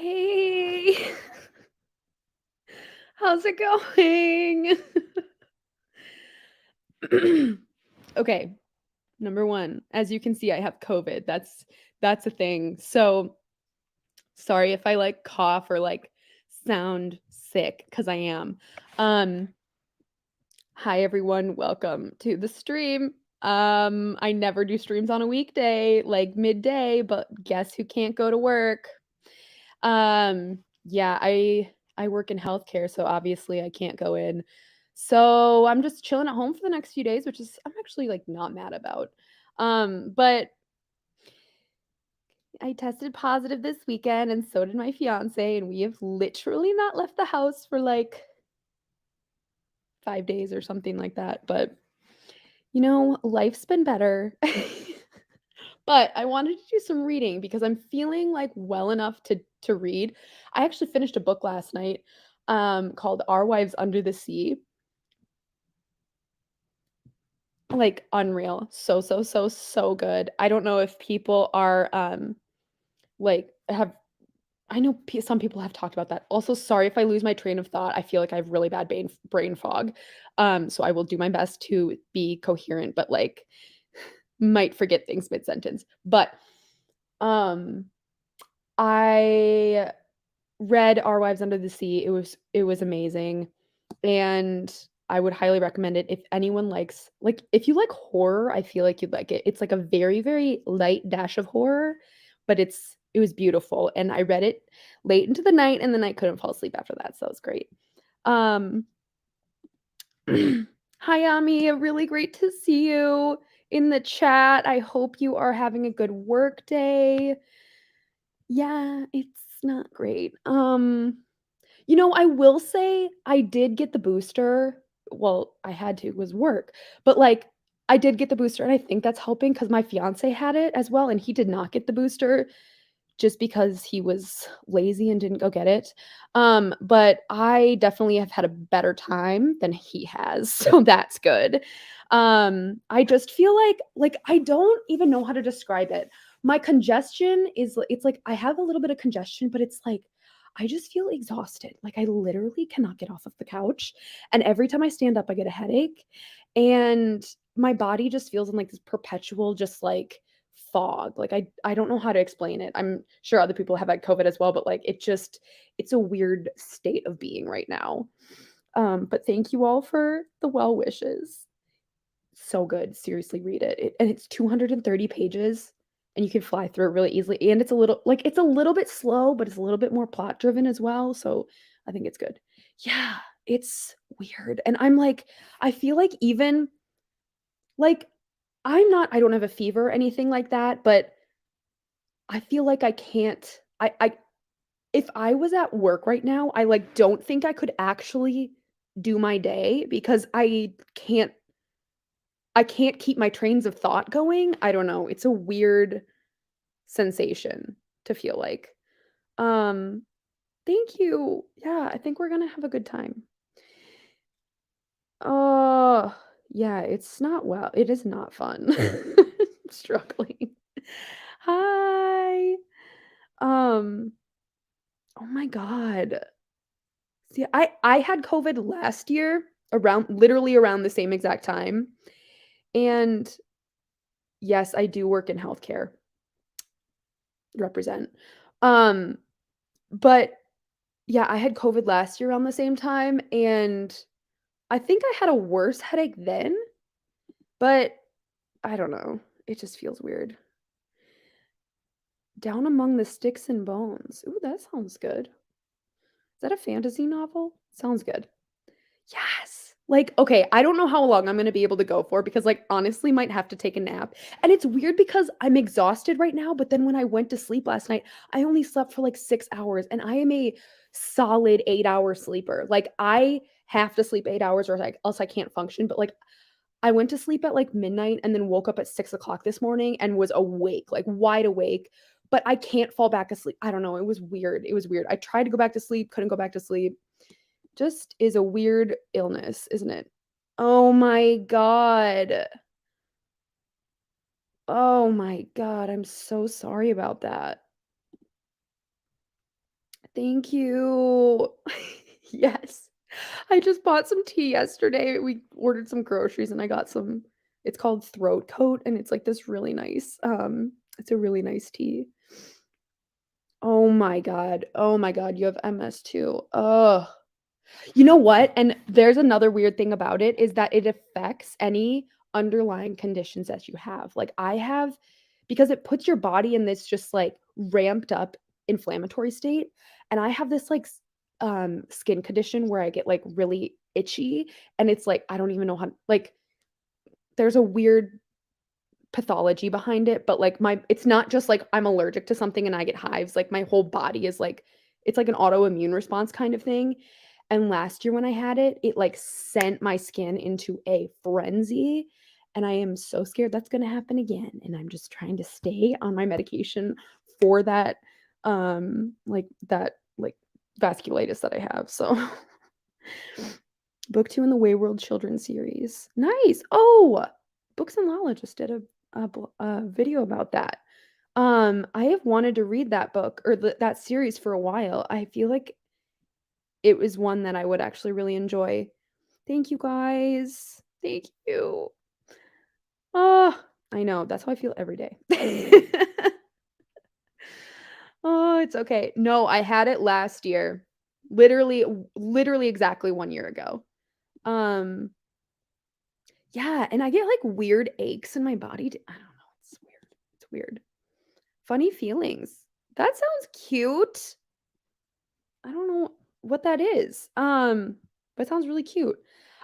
Hey, how's it going? Okay, number 1, as you can see, I have COVID. That's a thing. So, sorry if I, like, cough or, like, sound sick, because I am. Um, Hi, everyone, welcome to the stream. I never do streams on a weekday, like, midday, but guess who can't go to work? Yeah, I work in healthcare, so obviously I can't go in. So I'm just chilling at home for the next few days, which is I'm actually like not mad about. But I tested positive this weekend and so did my fiance, and we have literally not left the house for like 5 days or something like that. But life's been better. But I wanted to do some reading because I'm feeling like well enough to read. I actually finished a book last night called Our Wives Under the Sea. Like unreal. So so so so good. I don't know if people are like have I know some people have talked about that. Also, sorry if I lose my train of thought. I feel like I have really bad brain fog. So I will do my best to be coherent, but like might forget things mid sentence. But um I read Our Wives Under the Sea. It was amazing, and I would highly recommend it if anyone likes if you like horror, I feel like you'd like it. It's like a very, very light dash of horror, but it was beautiful, and I read it late into the night, and then I couldn't fall asleep after that, so it was great. Um, Hi, Ami, really great to see you in the chat. I hope you are having a good work day. Yeah, it's not great. I will say I did get the booster. Well, I had to, it was work. But, like, I did get the booster, and I think that's helping because my fiancé had it as well, and he did not get the booster just because he was lazy and didn't go get it. But I definitely have had a better time than he has, so that's good. I just feel like, I don't even know how to describe it. My congestion is it's like I have a little bit of congestion, but it's like I just feel exhausted. Like I literally cannot get off of the couch. And every time I stand up, I get a headache. And my body just feels in like this perpetual, just like fog. Like I don't know how to explain it. I'm sure other people have had COVID as well, but like it's a weird state of being right now. But thank you all for the well wishes. So good. Seriously, read it. And it's 230 pages and you can fly through it really easily. And it's a little bit slow, but it's a little bit more plot driven as well. So I think it's good. Yeah, it's weird. And I'm like, I feel like even like I don't have a fever or anything like that, but I feel like I can't I if I was at work right now, I like don't think I could actually do my day because I can't keep my trains of thought going. I don't know. It's a weird sensation to feel like. Um, Thank you. Yeah, I think we're gonna have a good time. Oh, yeah, it's not well. It is not fun. Struggling. Hi. Um, oh my God. See, I had COVID last year around literally around the same exact time. And yes, I do work in healthcare, represent. Um, but yeah, I had COVID last year around the same time, and I think I had a worse headache then, but I don't know. It just feels weird. Down Among the Sticks and Bones. Ooh, that sounds good. Is that a fantasy novel? Sounds good. Yes. Like, okay, I don't know how long I'm gonna be able to go for because, like, honestly, might have to take a nap. And it's weird because I'm exhausted right now, but then when I went to sleep last night, I only slept for like 6 hours, and I am a solid 8-hour sleeper. Like, I have to sleep 8 hours or like else I can't function. But like, I went to sleep at like midnight and then woke up at 6 o'clock this morning and was awake, like wide awake. But I can't fall back asleep. I don't know. It was weird. It was weird. I tried to go back to sleep, couldn't go back to sleep. Just is a weird illness, isn't it? Oh my god. Oh my god, I'm so sorry about that. Thank you. Yes. I just bought some tea yesterday. We ordered some groceries and I got some it's called Throat Coat and it's like this really nice, it's a really nice tea. Oh my god. Oh my god, you have MS too. Ugh. You know what? And there's another weird thing about it is that it affects any underlying conditions that you have. Like I have because it puts your body in this just like ramped up inflammatory state. And I have this like skin condition where I get like really itchy and it's like I don't even know how like there's a weird pathology behind it, but like my it's not just like I'm allergic to something and I get hives. Like my whole body is like it's like an autoimmune response kind of thing. And last year when I had it, it like sent my skin into a frenzy. And I am so scared that's going to happen again. And I'm just trying to stay on my medication for that like vasculitis that I have. So book 2 in the Wayward Children series. Nice. Oh, Books and Lala just did a video about that. I have wanted to read that book or that series for a while. I feel like it was one that I would actually really enjoy. Thank you guys. Thank you. Oh, I know. That's how I feel every day. Oh, it's okay. No, I had it last year. Literally exactly 1 year ago. Um, yeah, and I get like weird aches in my body. I don't know. It's weird. It's weird. Funny feelings. That sounds cute. I don't know what that is. But it sounds really cute.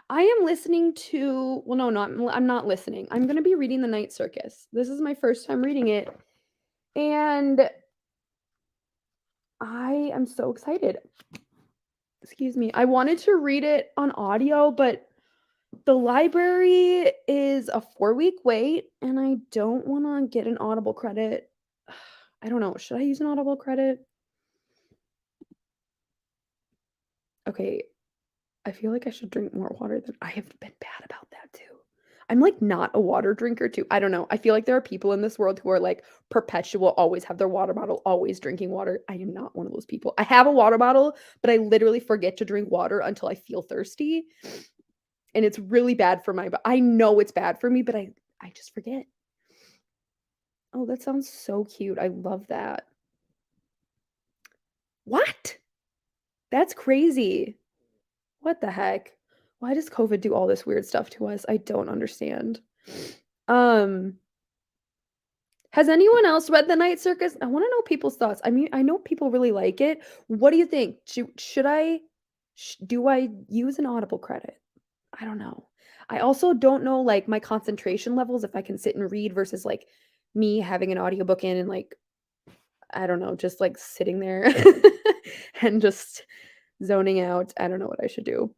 I am listening to well, no, not I'm not listening. I'm gonna be reading The Night Circus. This is my first time reading it, and I am so excited. Excuse me. I wanted to read it on audio, but the library is a 4-week wait, and I don't wanna get an Audible credit. I don't know. Should I use an Audible credit? Okay, I feel like I should drink more water than I have been bad about that too. I'm like not a water drinker too. I don't know. I feel like there are people in this world who are like perpetual, always have their water bottle, always drinking water. I am not one of those people. I have a water bottle, but I literally forget to drink water until I feel thirsty. And it's really bad for my but I know it's bad for me, but I just forget. Oh, that sounds so cute. I love that. What? That's crazy. What the heck? Why does COVID do all this weird stuff to us? I don't understand. Um, has anyone else read The Night Circus? I wanna know people's thoughts. I mean, I know people really like it. What do you think? Should I do I use an Audible credit? I don't know. I also don't know, like, my concentration levels, if I can sit and read versus, like, me having an audiobook in and, like, I don't know, just, like, sitting there and just zoning out. I don't know what I should do.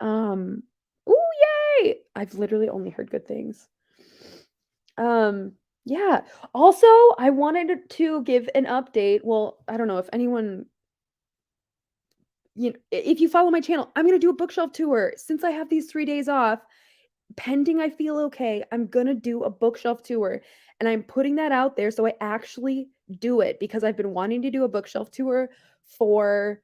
Um, ooh, yay! I've literally only heard good things. Um, yeah. Also, I wanted to give an update. Well, I don't know if anyone, if you follow my channel, I'm gonna do a bookshelf tour. Since I have these 3 days off, pending I feel okay, I'm gonna do a bookshelf tour. And I'm putting that out there so I actually do it because I've been wanting to do a bookshelf tour for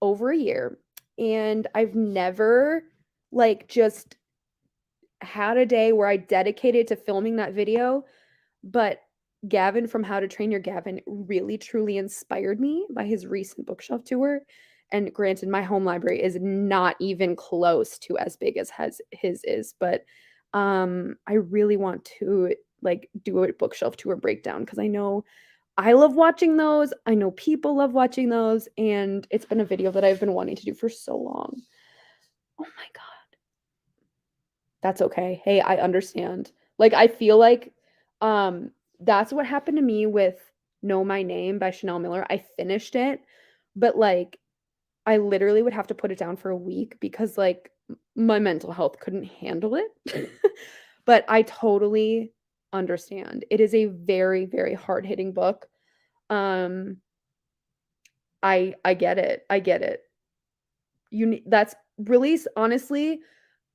over a year. And I've never like just had a day where I dedicated to filming that video, but Gavin from How to Train Your Gavin really truly inspired me by his recent bookshelf tour. And granted, my home library is not even close to as big as has his is, but I really want to like do a bookshelf tour breakdown because I know I love watching those. I know people love watching those, and it's been a video that I've been wanting to do for so long. Oh my god. That's okay. Hey, I understand. Like, I feel like, that's what happened to me with Know My Name by Chanel Miller. I finished it, but, like, I literally would have to put it down for a week because, like, my mental health couldn't handle it. But I totally understand. It is a very, very hard-hitting book. Um, I get it. I get it. That's really honestly,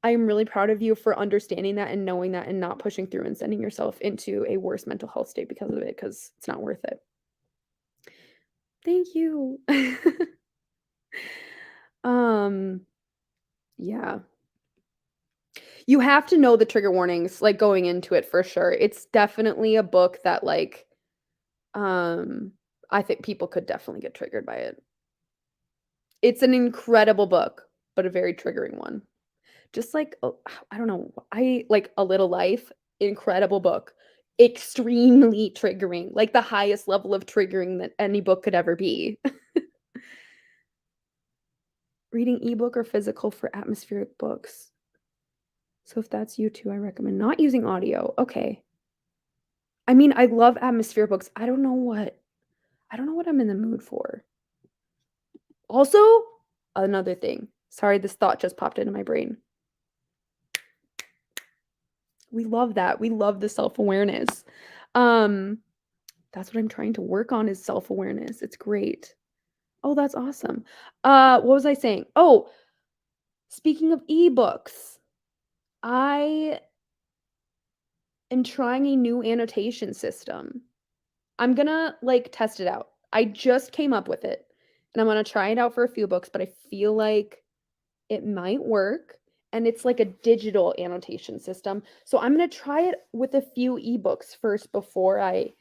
I am really proud of you for understanding that and knowing that and not pushing through and sending yourself into a worse mental health state because of it, because it's not worth it. Thank you. Um, yeah. You have to know the trigger warnings, like, going into it for sure. It's definitely a book that, like, um, I think people could definitely get triggered by it. It's an incredible book, but a very triggering one. Just like, oh, I don't know, I like A Little Life, incredible book, extremely triggering, like the highest level of triggering that any book could ever be. Reading ebook or physical for atmospheric books. So if that's you too, I recommend not using audio. Okay. I mean, I love atmosphere books. I don't know what I'm in the mood for. Also, another thing. Sorry, this thought just popped into my brain. We love that. We love the self-awareness. Um, that's what I'm trying to work on is self-awareness. It's great. Oh, that's awesome. What was I saying? Oh, speaking of ebooks, I am trying a new annotation system. I'm gonna, like, test it out. I just came up with it, and I'm gonna try it out for a few books, but I feel like it might work, and it's like a digital annotation system. So I'm gonna try it with a few ebooks first before I,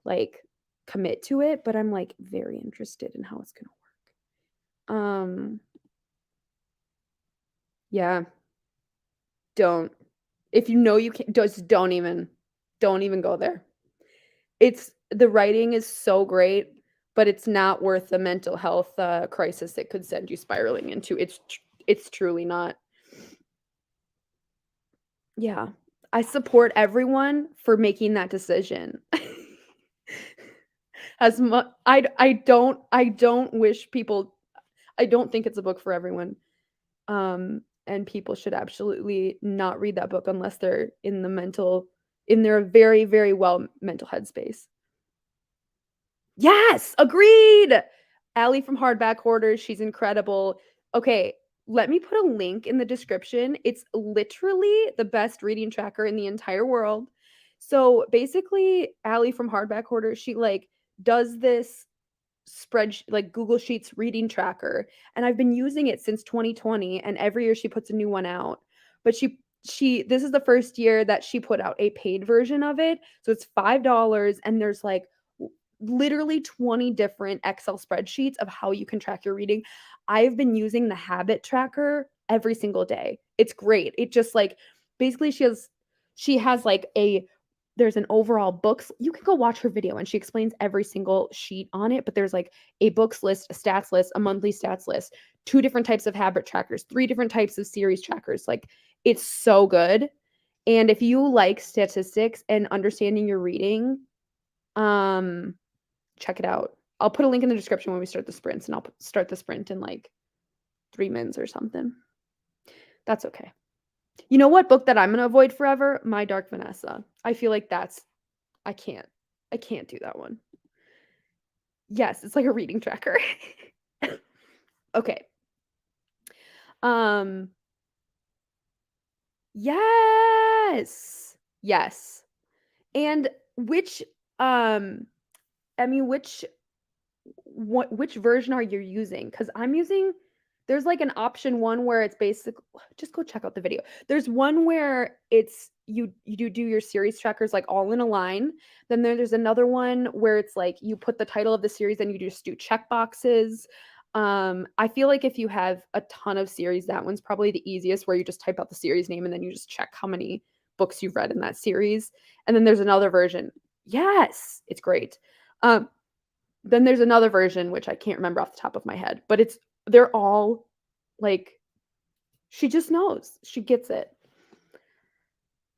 like, commit to it, but I'm, like, very interested in how it's gonna work. Yeah, don't. If you know you can't just don't even go there. It's the writing is so great, but it's not worth the mental health, crisis it could send you spiraling into. It's truly not. Yeah. I support everyone for making that decision. As much I don't wish people I don't think it's a book for everyone. And people should absolutely not read that book unless they're in their very, very well mental headspace. Yes, agreed! Allie from Hardback Hoarders, she's incredible. Okay, let me put a link in the description. It's literally the best reading tracker in the entire world. So, basically, Allie from Hardback Hoarders, she, like, does this like, Google Sheets reading tracker, and I've been using it since 2020, and every year she puts a new one out. But she this is the first year that she put out a paid version of it, so it's $5, and there's, like, literally 20 different Excel spreadsheets of how you can track your reading. I've been using the habit tracker every single day. It's great. It just like basically she has like a there's an overall books. You can go watch her video and she explains every single sheet on it, but there's like a books list, a stats list, a monthly stats list, two different types of habit trackers, three different types of series trackers. Like it's so good. And if you like statistics and understanding your reading, um check it out. I'll put a link in the description when we start the sprints, and I'll start the sprint in like 3 minutes or something. That's okay. You know what book that I'm gonna avoid forever? My Dark Vanessa. I feel like that's I can't. I can't do that one. Yes, it's like a reading tracker. Okay. Um, yes. Yes. And which, um, I mean, which version are you using? Because 'Cause I'm using there's, like, an option one where it's basic just go check out the video. There's one where it's you do your series trackers, like, all in a line. Then there's another one where it's, like, you put the title of the series and you just do check boxes. I feel like if you have a ton of series, that one's probably the easiest where you just type out the series name and then you just check how many books you've read in that series. And then there's another version. Yes, it's great. Um then there's another version, which I can't remember off the top of my head, but they're all, like she just knows. She gets it.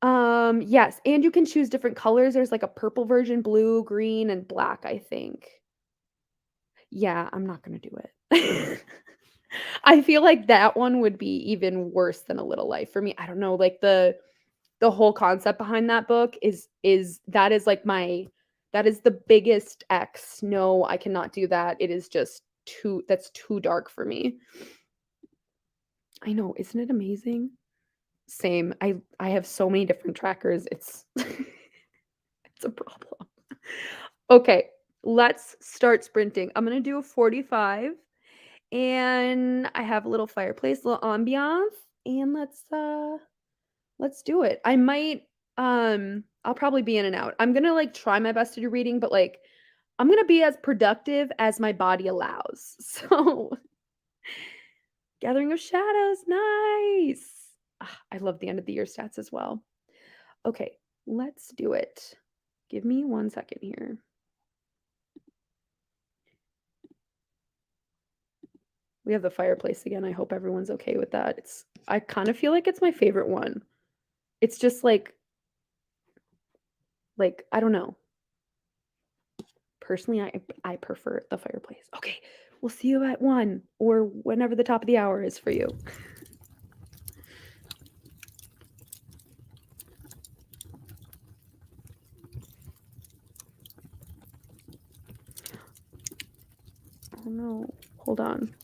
Yes, and you can choose different colors. There's, like, a purple version, blue, green, and black, I think. Yeah, I'm not gonna do it. I feel like that one would be even worse than A Little Life for me. I don't know, like, the whole concept behind that book is that is, like, that is the biggest X. No, I cannot do that. It is just too dark for me. I know, isn't it amazing? Same. I have so many different trackers. It's it's a problem. Okay. Let's start sprinting. I'm gonna do a 45, and I have a little fireplace, a little ambiance, and let's do it. I'll probably be in and out. I'm gonna, like, try my best to do reading, but, like, I'm gonna be as productive as my body allows. So, Gathering of Shadows, nice. Ah, I love the end of the year stats as well. Okay, let's do it. Give me 1 second here. We have the fireplace again. I hope everyone's okay with that. I kind of feel like it's my favorite one. It's just like I don't know. Personally, I prefer the fireplace. Okay, we'll see you at 1 or whenever the top of the hour is for you. Oh no. Hold on.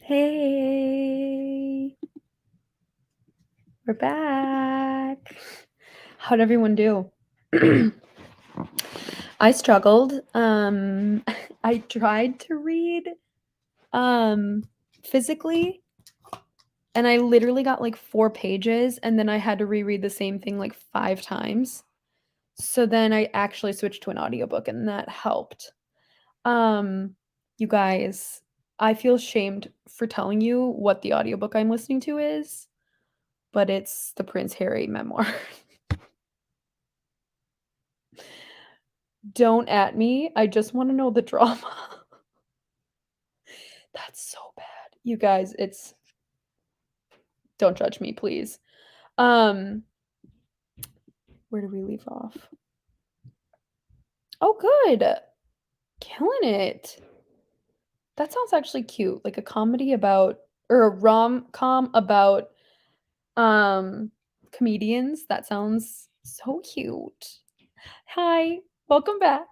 Hey, we're back. How'd everyone do? I struggled. I tried to read physically, and I literally got like 4 pages, and then I had to reread the same thing like 5 times. So then I actually switched to an audiobook, and that helped. Um, you guys, I feel shamed for telling you what the audiobook I'm listening to is, but it's the Prince Harry memoir. Don't at me. I just want to know the drama. That's so bad. You guys, it's don't judge me, please. Um, where did we leave off? Oh, good. Killing it. That sounds actually cute. Like a comedy about or a rom-com about comedians. That sounds so cute. Hi, welcome back.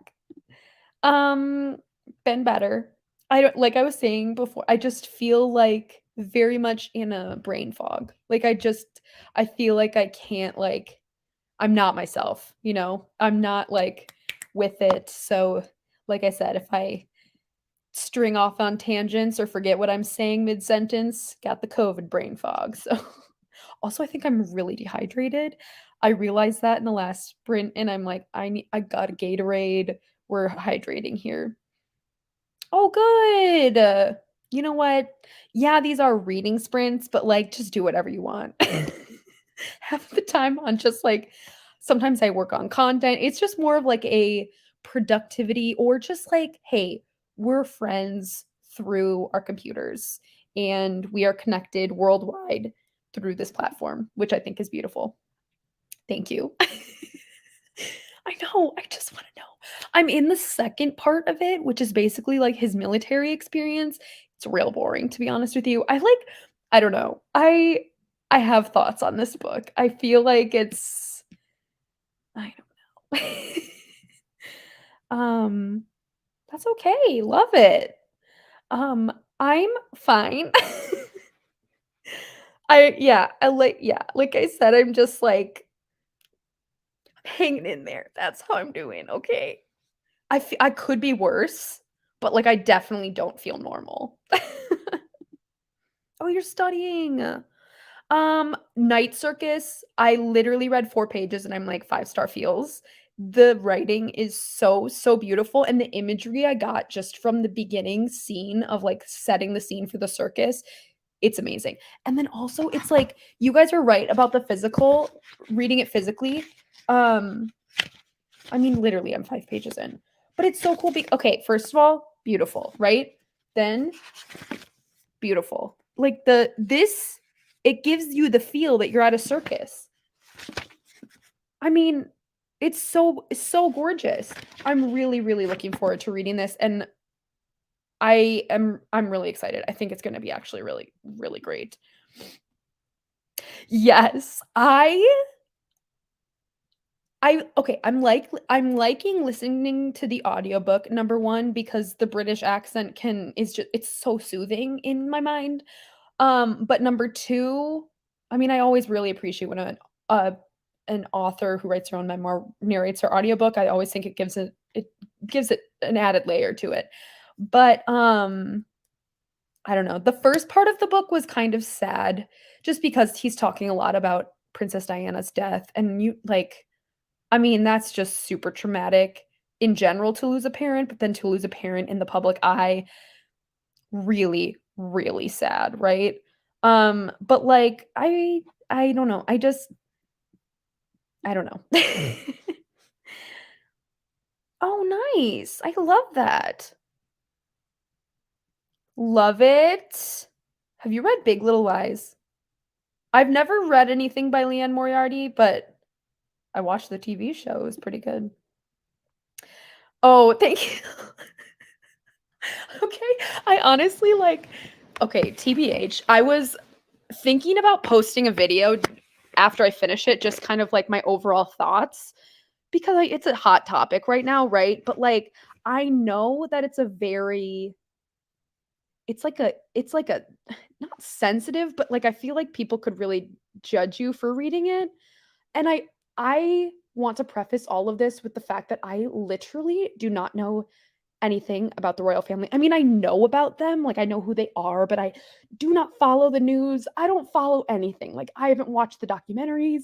Um, been better. I don't like I was saying before, I just feel like very much in a brain fog. Like I feel like I can't like I'm not myself, you know? I'm not like with it. So like I said, if I string off on tangents or forget what I'm saying mid-sentence, got the COVID brain fog. So also I think I'm really dehydrated. I realized that in the last sprint and I'm like I got a Gatorade. We're hydrating here. Oh, good. You know what? Yeah, these are reading sprints, but like just do whatever you want. Half the time on just like sometimes I work on content. It's just more of like a productivity or just like, hey, we're friends through our computers and we are connected worldwide through this platform, which I think is beautiful. Thank you. I know. I just want to know. I'm in the second part of it, which is basically like his military experience. It's real boring, to be honest with you. I don't know. I have thoughts on this book. I feel like I don't know. um, that's okay. Love it. I'm fine. like I said, I'm just like hanging in there. That's how I'm doing. Okay. I could be worse, but, like, I definitely don't feel normal. Oh, you're studying. Night Circus, I literally read 4 pages and I'm like, 5-star feels. The writing is so, so beautiful, and the imagery I got just from the beginning scene of, like, setting the scene for the circus, it's amazing. And then also, it's like, you guys are right about the physical reading it physically. Um I mean, literally, I'm 5 pages in. But it's so cool okay, first of all, beautiful, right? Then beautiful. Like it gives you the feel that you're at a circus. I mean, it's so gorgeous. I'm really, really looking forward to reading this and I'm really excited. I think it's gonna be actually really, really great. Yes, okay, I'm liking listening to the audiobook, number 1, because the British accent can is just it's so soothing in my mind. But number 2, I mean, I always really appreciate when uh, an author who writes their own memoir narrates their audiobook. I always think it gives it an added layer to it. But, I don't know. The first part of the book was kind of sad just because he's talking a lot about Princess Diana's death, and I mean, that's just super traumatic in general to lose a parent, but then to lose a parent in the public eye, really, really sad, right? But like I don't know. I don't know. Oh, nice. I love that. Love it. Have you read Big Little Lies? I've never read anything by Leanne Moriarty, but I watched the TV show. It was pretty good. Oh, thank you. Okay. I honestly okay, TBH, I was thinking about posting a video after I finish it, just kind of like my overall thoughts because it's a hot topic right now, right? But like I know that it's a very it's like a not sensitive, but, like, I feel like people could really judge you for reading it, and I want to preface all of this with the fact that I literally do not know anything about the royal family. I mean, I know about them, like, I know who they are, but I do not follow the news. I don't follow anything. Like, I haven't watched the documentaries.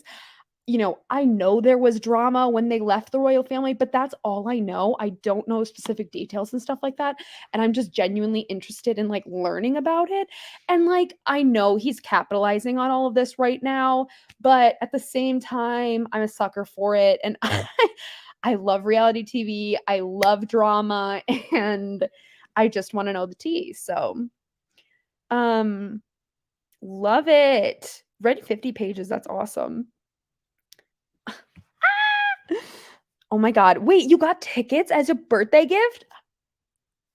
I know there was drama when they left the royal family, but that's all I know. I don't know specific details and stuff like that. And I'm just genuinely interested in like learning about it. And like, I know he's capitalizing on all of this right now, but at the same time, I'm a sucker for it. And I love reality TV. I love drama and I just want to know the tea. So, um, love it. Read 50 pages. That's awesome. Oh my god. Wait, you got tickets as a birthday gift?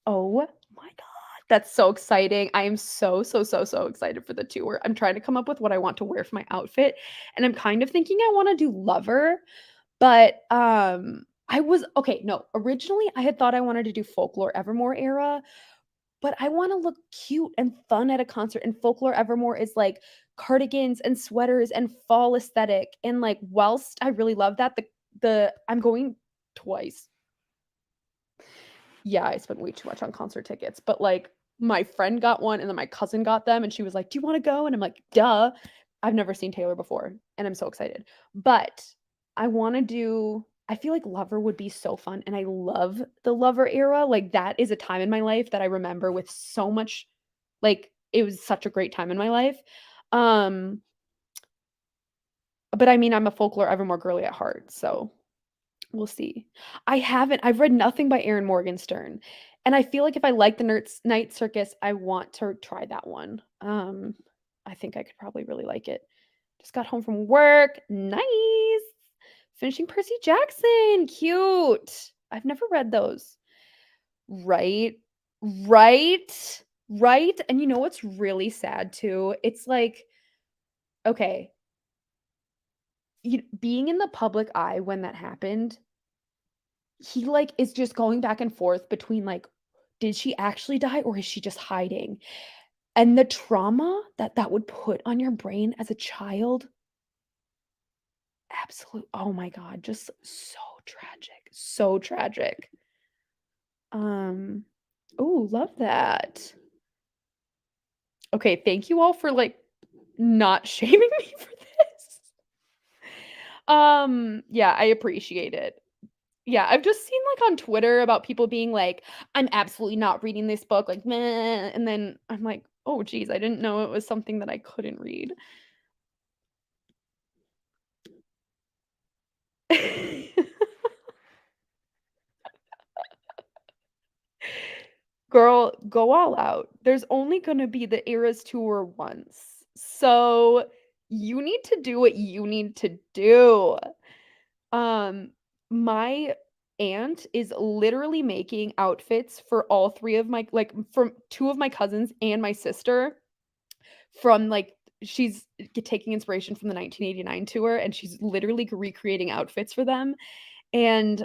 Oh my god. That's so exciting. I am so, so, so, so excited for the tour. I'm trying to come up with what I want to wear for my outfit, and I'm kind of thinking I wanna do Lover, but, I was okay, no, originally, I had thought I wanted to do Folklore Evermore era, but I wanna look cute and fun at a concert, and Folklore Evermore is, like, cardigans and sweaters and fall aesthetic, and, like, whilst I really love that, the I'm going twice. Yeah, I spent way too much on concert tickets, but, like, my friend got one, and then my cousin got them, and she was like, "Do you wanna go?" And I'm like, "Duh." I've never seen Taylor before, and I'm so excited. But I feel like Lover would be so fun, and I love the Lover era, like, that is a time in my life that I remember with so much it was such a great time in my life. Um, but I mean, I'm a Folklore Evermore girly at heart, so we'll see. I've read nothing by Aaron Morgenstern, and I feel like if I like the Nerds Night Circus, I want to try that one. I think I could probably really like it. Just got home from work. Nice. Finishing Percy Jackson. Cute. I've never read those. Right. Right. Right. And you know what's really sad too? It's like, okay, being in the public eye when that happened, he, like, is just going back and forth between, like, did she actually die or is she just hiding? And the trauma that that would put on your brain as a child, oh my god, just so tragic, so tragic. Um, oh, love that. Okay, thank you all for, like, not shaming me for this. Yeah, I appreciate it. Yeah, I've just seen, like, on Twitter about people being like, "I'm absolutely not reading this book," like, "Meh," and then I'm like, "Oh, geez, I didn't know it was something that I couldn't read." Girl, go all out. There's only gonna be the Eras Tour once, so you need to do what you need to do. Um, my aunt is literally making outfits for all 3 of my from 2 of my cousins and my sister from, like she's taking inspiration from the 1989 tour, and she's literally recreating outfits for them, and,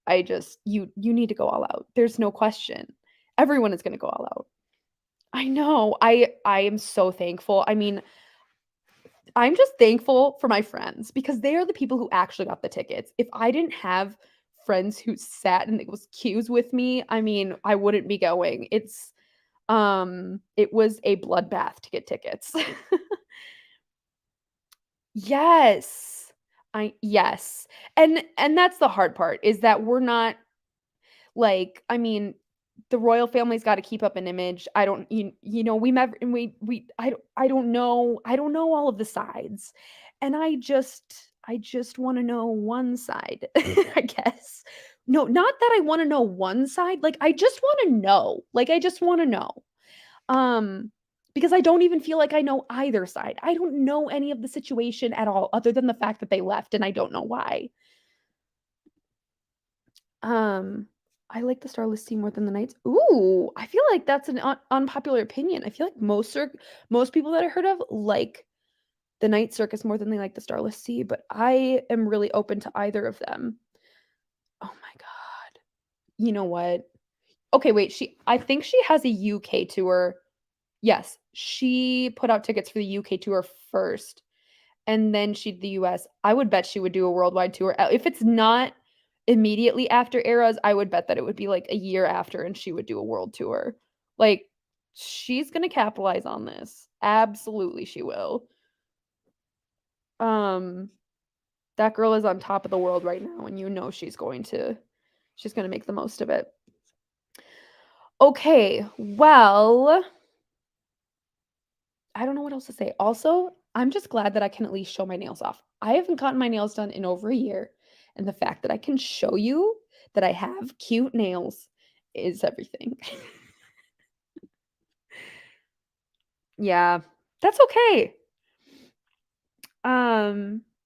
I just you need to go all out. There's no question. Everyone is gonna go all out. I know. I am so thankful. I mean, I'm just thankful for my friends because they are the people who actually got the tickets. If I didn't have friends who sat in those queues with me, I mean, I wouldn't be going. It was a bloodbath to get tickets. Yes. Yes. And that's the hard part is that we're not like, I mean, the royal family's gotta keep up an image. I don't you know, we never and we I don't know all of the sides. And I just wanna know one side, I guess. No, not that I wanna know one side, like, I just wanna know. Like, I just wanna know. Um, because I don't even feel like I know either side. I don't know any of the situation at all other than the fact that they left, and I don't know why. Um, I like the Starless Sea more than the Knights. Ooh, I feel like that's an unpopular opinion. I feel like most people that I heard of like the Night Circus more than they like the Starless Sea, but I am really open to either of them. Oh my god. You know what? Okay, wait, I think she has a UK tour. Yes, she put out tickets for the UK tour first, and then she the US. I would bet she would do a worldwide tour. If it's not immediately after Eras, I would bet that it would be, like, a year after, and she would do a world tour. Like, she's gonna capitalize on this. Absolutely, she will. Um, that girl is on top of the world right now, and you know she's gonna make the most of it. Okay, well, I don't know what else to say. Also, I'm just glad that I can at least show my nails off. I haven't gotten my nails done in over a year, and the fact that I can show you that I have cute nails is everything. Yeah, that's okay.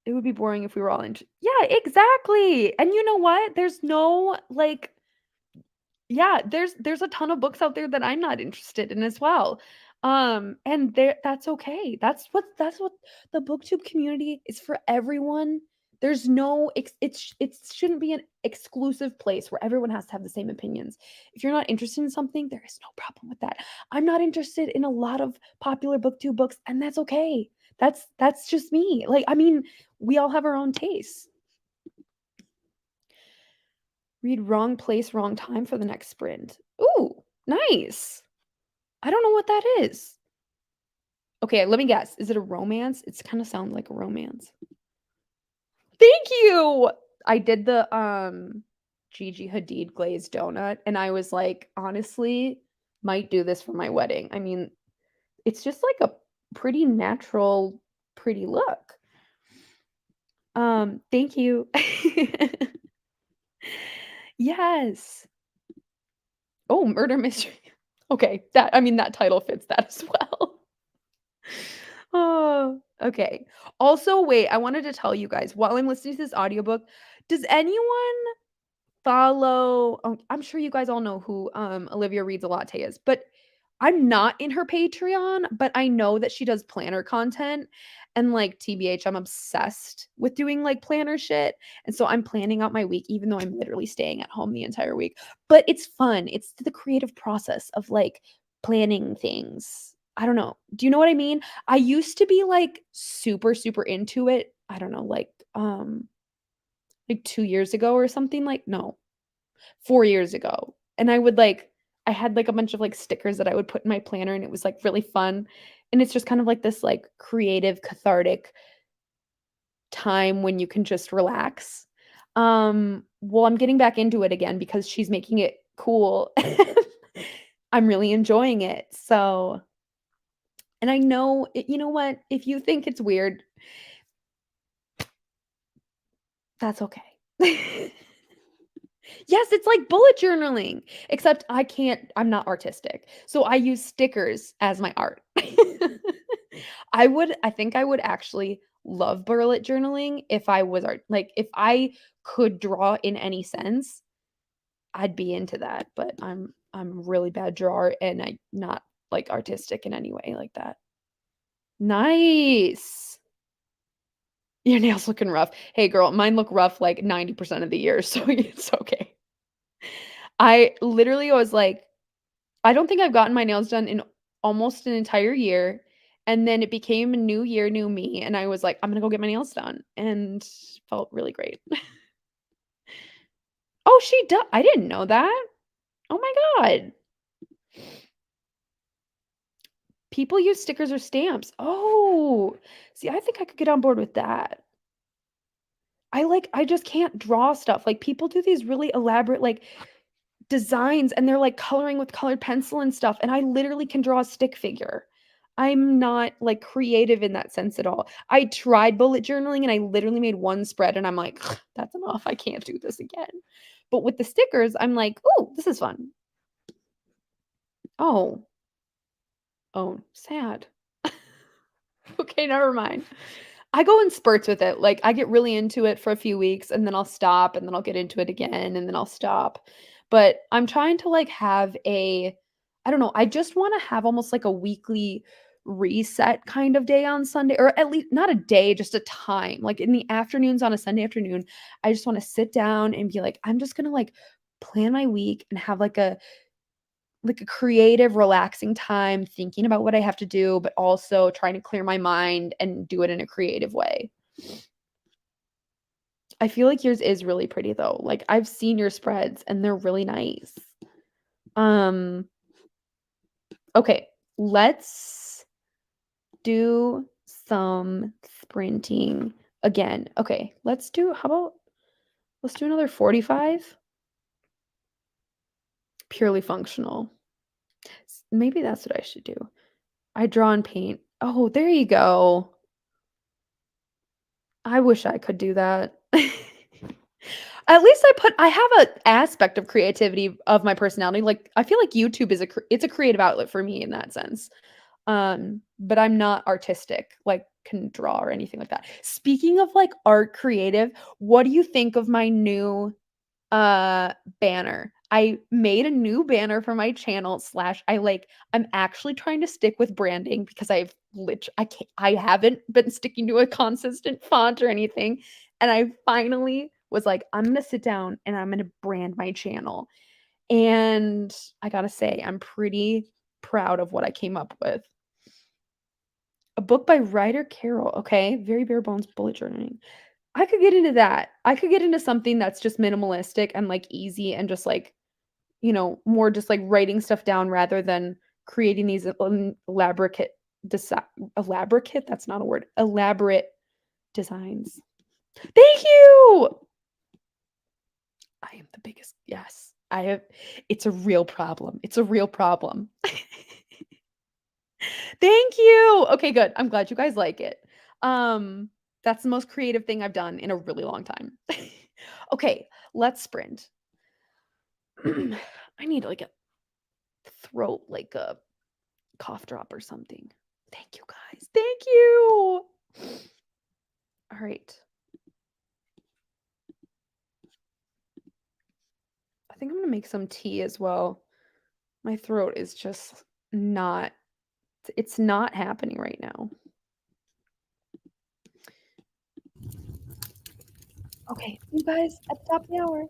It would be boring if we were all into. Yeah, exactly. And you know what? There's no like yeah, there's a ton of books out there that I'm not interested in as well. And there that's okay. That's what the booktube community is for everyone. There's no it shouldn't be an exclusive place where everyone has to have the same opinions. If you're not interested in something, there is no problem with that. I'm not interested in a lot of popular booktube books, and that's okay. That's just me. Like, I mean, we all have our own tastes. Read Wrong Place, Wrong Time for the next sprint. Ooh, nice. I don't know what that is. Okay, let me guess. Is it a romance? It's kinda sound like a romance. Thank you! I did the, Gigi Hadid glazed donut, and I was like, "Honestly, might do this for my wedding." I mean, it's just like a pretty natural, pretty look. Thank you. Yes. Oh, murder mystery. Okay, that I mean, that title fits that as well. Oh, okay. Also, wait, I wanted to tell you guys, while I'm listening to this audiobook, does anyone follow I'm sure you guys all know who, Olivia Reads a Latte is, but I'm not in her Patreon, but I know that she does planner content, and, like, TBH, I'm obsessed with doing, like, planner shit, and so I'm planning out my week even though I'm literally staying at home the entire week, but it's fun, it's the creative process of, like, planning things. I don't know. Do you know what I mean? I used to be, like, super, super into it, I don't know, like 2 years ago or something, like no, 4 years ago, and I had, like, a bunch of, like, stickers that I would put in my planner, and it was, like, really fun, and it's just kind of like this, like, creative, cathartic time when you can just relax. Well, I'm getting back into it again because she's making it cool. I'm really enjoying it, so and I know you know what? If you think it's weird, that's okay. Yes, it's like bullet journaling, except I'm not artistic. So I use stickers as my art. I think I would actually love bullet journaling if I was like if I could draw in any sense, I'd be into that, but I'm a really bad drawer and I not like artistic in any way like that. Nice. Your nails looking rough. Hey girl, mine look rough like 90% of the year, so it's okay. I literally was like, I don't think I've gotten my nails done in almost an entire year, and then it became a new year, new me, and I was like, "I'm gonna go get my nails done," and felt really great. Oh, I didn't know that. Oh my god. People use stickers or stamps. Oh, see, I think I could get on board with that. I just can't draw stuff, like, people do these really elaborate, like, designs, and they're, like, coloring with colored pencil and stuff, and I literally can draw a stick figure. I'm not, like, creative in that sense at all. I tried bullet journaling, and I literally made 1 spread, and I'm like, "That's enough, I can't do this again." But with the stickers, I'm like, "Ooh, this is fun." Oh. Oh, sad. Okay, never mind. I go in spurts with it, like, I get really into it for a few weeks, and then I'll stop, and then I'll get into it again, and then I'll stop. But I'm trying to, like, have a I don't know, I just wanna have almost like a weekly reset kind of day on Sunday, or at least not a day, just a time. Like, in the afternoons on a Sunday afternoon, I just wanna sit down and be like, "I'm just gonna, like, plan my week and have, like, a like a creative, relaxing time thinking about what I have to do, but also trying to clear my mind and do it in a creative way. I feel like yours is really pretty though. Like I've seen your spreads and they're really nice. Um, okay, let's do some sprinting again. Okay, let's do another 45? Purely functional. Maybe that's what I should do. I draw and paint. Oh, there you go. I wish I could do that. At least I have an aspect of creativity of my personality. Like I feel like YouTube is it's a creative outlet for me in that sense. But I'm not artistic, like can draw or anything like that. Speaking of like art creative, what do you think of my new banner? I made a new banner for my channel slash I'm actually trying to stick with branding because I haven't been sticking to a consistent font or anything. And I finally was like, I'm gonna sit down and I'm gonna brand my channel. And I gotta say, I'm pretty proud of what I came up with. A book by Ryder Carroll. Okay, very bare bones bullet journaling. I could get into that. I could get into something that's just minimalistic and like easy and just like, more just like writing stuff down rather than creating these desi- elaborate, that's not a word, elaborate designs. Thank you. I am the biggest. Yes. I have it's a real problem. It's a real problem. Thank you. Okay, good. I'm glad you guys like it. Um, that's the most creative thing I've done in a really long time. Okay, let's sprint. I need like a throat, like a cough drop or something. Thank you guys. Thank you. All right. I think I'm going to make some tea as well. My throat is just not it's not happening right now. Okay, you guys at the top of the hour.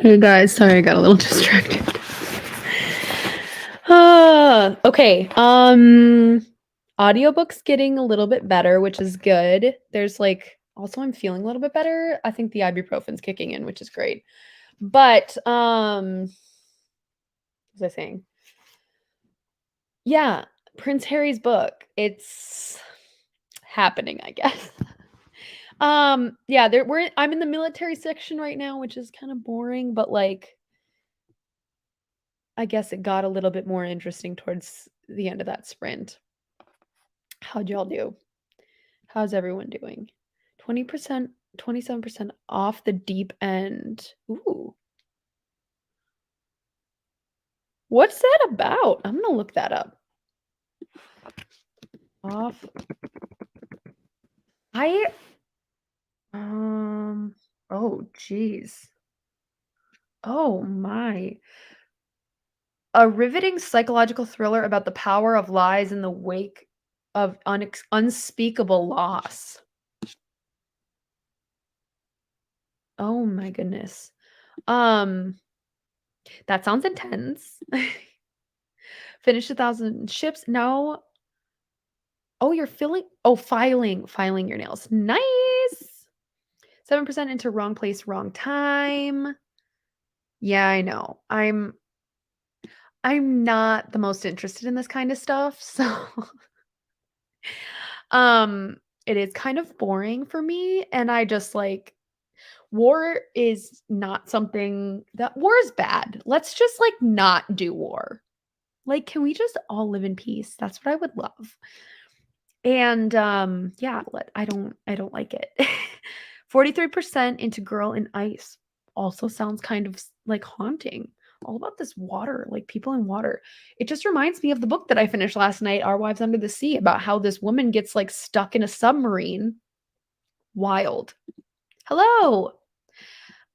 Hey guys, sorry I got a little distracted. Okay. Audiobook's getting a little bit better, which is good. There's like also I'm feeling a little bit better. I think the ibuprofen's kicking in, which is great. But what was I saying? Yeah, Prince Harry's book. It's happening, I guess. Yeah, I'm in the military section right now, which is kind of boring, but like I guess it got a little bit more interesting towards the end of that sprint. How'd y'all do? How's everyone doing? 20%, 27% off the deep end. Ooh. What's that about? I'm gonna look that up. Off. I oh geez. Oh my. A riveting psychological thriller about the power of lies in the wake of unspeakable loss. Oh my goodness. Um, that sounds intense. Finished 1,000 ships. Now, oh, you're filing your nails. Nice. 7% into wrong place, wrong time. Yeah, I know. I'm not the most interested in this kind of stuff, so um it is kind of boring for me and I just like war is not something that war is bad. Let's just like not do war. Like can we just all live in peace? That's what I would love. And yeah, I don't like it. 43% into Girl in Ice also sounds kind of like haunting. All about this water, like people in water. It just reminds me of the book that I finished last night, Our Wives Under the Sea, about how this woman gets like stuck in a submarine. Wild. Hello.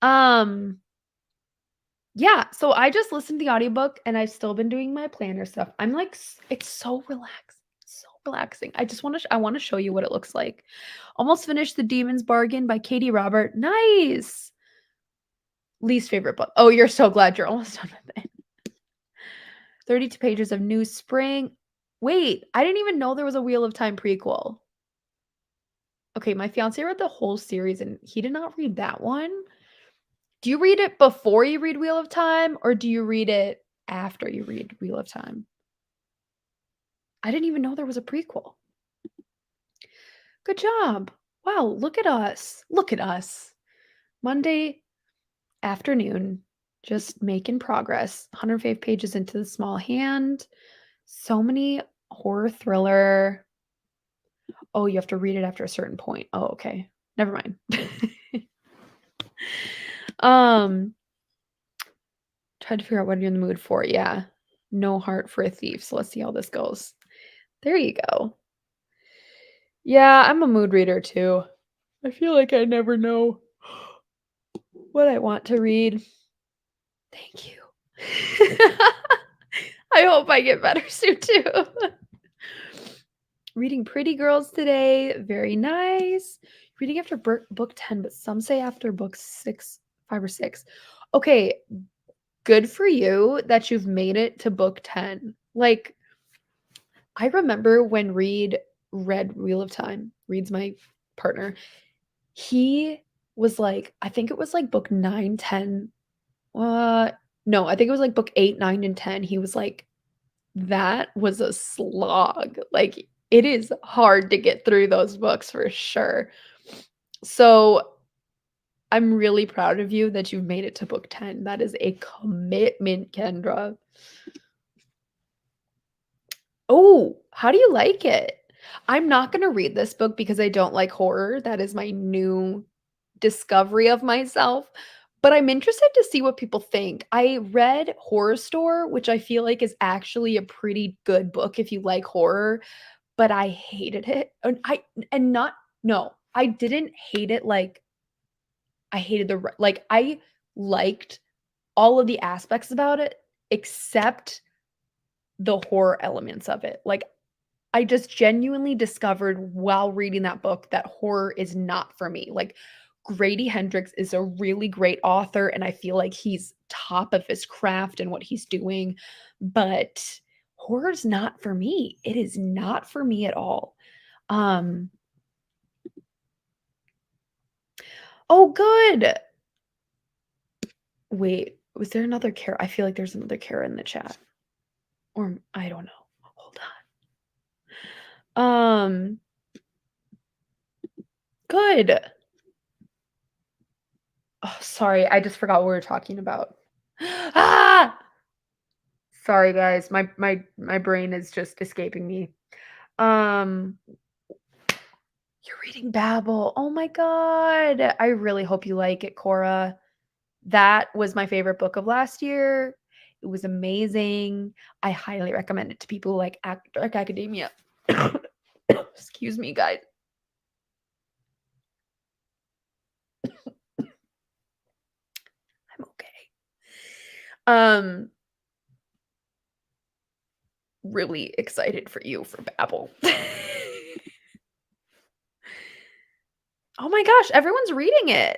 Um yeah, so I just listened to the audiobook and I've still been doing my planner stuff. I'm like it's so relaxing. So relaxing. I just want to I want to show you what it looks like. Almost finished The Demon's Bargain by Katie Robert. Nice. Least favorite book. Oh, you're so glad you're almost done with it. 32 pages of New Spring. Wait, I didn't even know there was a Wheel of Time prequel. Okay, my fiance read the whole series and he did not read that one. Do you read it before you read Wheel of Time or do you read it after you read Wheel of Time? I didn't even know there was a prequel. Good job. Wow, look at us. Look at us. Monday afternoon, just making progress. 105 pages into the small hand. So many horror thriller. Oh, you have to read it after a certain point. Oh, okay. Never mind. um Tried to figure out what you're in the mood for. Yeah. No Heart for a Thief. So let's see how this goes. There you go. Yeah, I'm a mood reader too. I feel like I never know what I want to read. Thank you. I hope I get better soon too. Reading Pretty Girls today. Very nice. Reading after book 10, but some say after book 6, 5 or 6. Okay, good for you that you've made it to book 10. Like, I remember when Reed read Wheel of Time, Reed's my partner. He was like, I think it was like book 9, 10. No, I think it was like book 8, 9, and 10. He was like, that was a slog. Like, it is hard to get through those books for sure. So I'm really proud of you that you've made it to book 10. That is a commitment, Kendra. Oh, how do you like it? I'm not going to read this book because I don't like horror. That is my new discovery of myself. But I'm interested to see what people think. I read Horror Store, which I feel like is actually a pretty good book if you like horror, but I hated it. And not no, I didn't hate it like I hated like I liked all of the aspects about it except the horror elements of it. Like I just genuinely discovered while reading that book that horror is not for me. Like Grady Hendrix is a really great author, and I feel like he's top of his craft and what he's doing, but horror's not for me. It is not for me at all. Um Oh, good. Wait, was there another Kara? I feel like there's another Kara in the chat, or I don't know. Hold on. Good. Oh, sorry, I just forgot what we were talking about. Ah! Sorry, guys. My brain is just escaping me. Um, you're reading Babel. Oh my god. I really hope you like it, Cora. That was my favorite book of last year. It was amazing. I highly recommend it to people who like Dark Academia. Excuse me, guys. I'm okay. Really excited for you for Babel. Oh my gosh, everyone's reading it.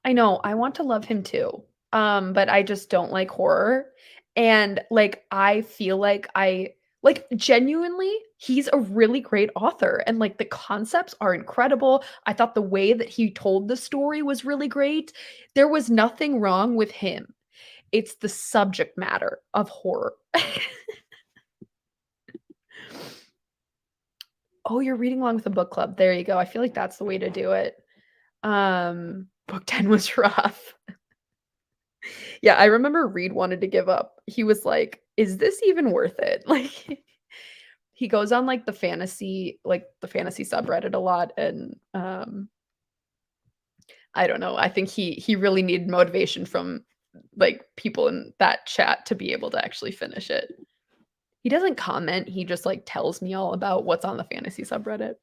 I know, I want to love him too. But I just don't like horror. And like I feel like genuinely, he's a really great author and like the concepts are incredible. I thought the way that he told the story was really great. There was nothing wrong with him. It's the subject matter of horror. Oh, you're reading along with a book club. There you go. I feel like that's the way to do it. Book 10 was rough. Yeah, I remember Reed wanted to give up. He was like, "Is this even worth it?" Like he goes on the fantasy subreddit a lot and I don't know. I think he really needed motivation from like people in that chat to be able to actually finish it. He doesn't comment, he just like tells me all about what's on the fantasy subreddit.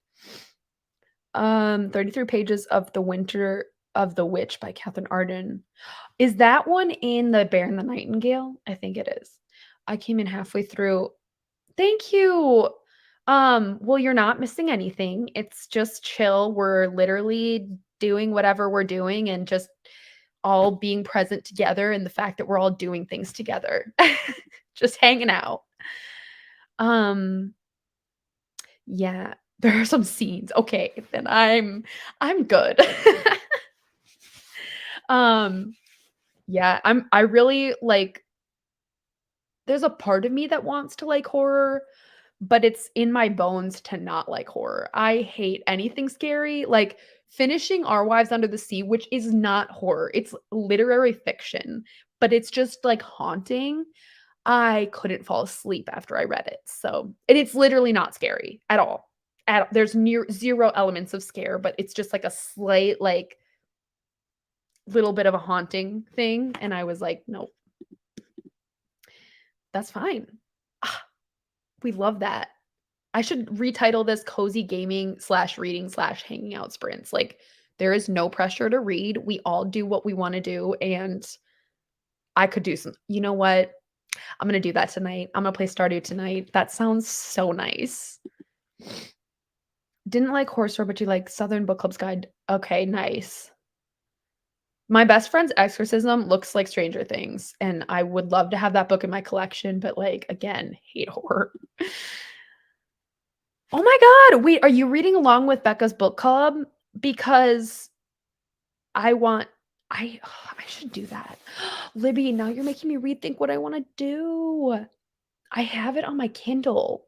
33 pages of The Winter of the Witch by Catherine Arden. Is that one in The Bear and the Nightingale? I think it is. I came in halfway through. Thank you. Well, you're not missing anything. It's just chill. We're literally doing whatever we're doing and just all being present together and the fact that we're all doing things together. Just hanging out. Um, yeah, there are some scenes. Okay, then I'm good. Um, yeah, I really like there's a part of me that wants to like horror, but it's in my bones to not like horror. I hate anything scary, like finishing Our Wives Under the Sea, which is not horror. It's literary fiction, but it's just like haunting. I couldn't fall asleep after I read it. So, and it's literally not scary at all. There's near zero elements of scare, but it's just like a slight like little bit of a haunting thing and I was like, "Nope, that's fine." Ah, we love that. I should retitle this cozy gaming slash reading slash hanging out sprints. Like, there is no pressure to read. We all do what we want to do. And I could do some, you know what? I'm going to do that tonight. I'm going to play Stardew tonight. That sounds so nice. Didn't like Horror, but you like Southern Book Club's Guide. Okay, nice. My best friend's Exorcism looks like Stranger Things, and I would love to have that book in my collection, but like, again, hate horror. Oh my god, wait, are you reading along with Becca's book club? Because I want I should do that. Libby, now you're making me rethink what I wanna do. I have it on my Kindle,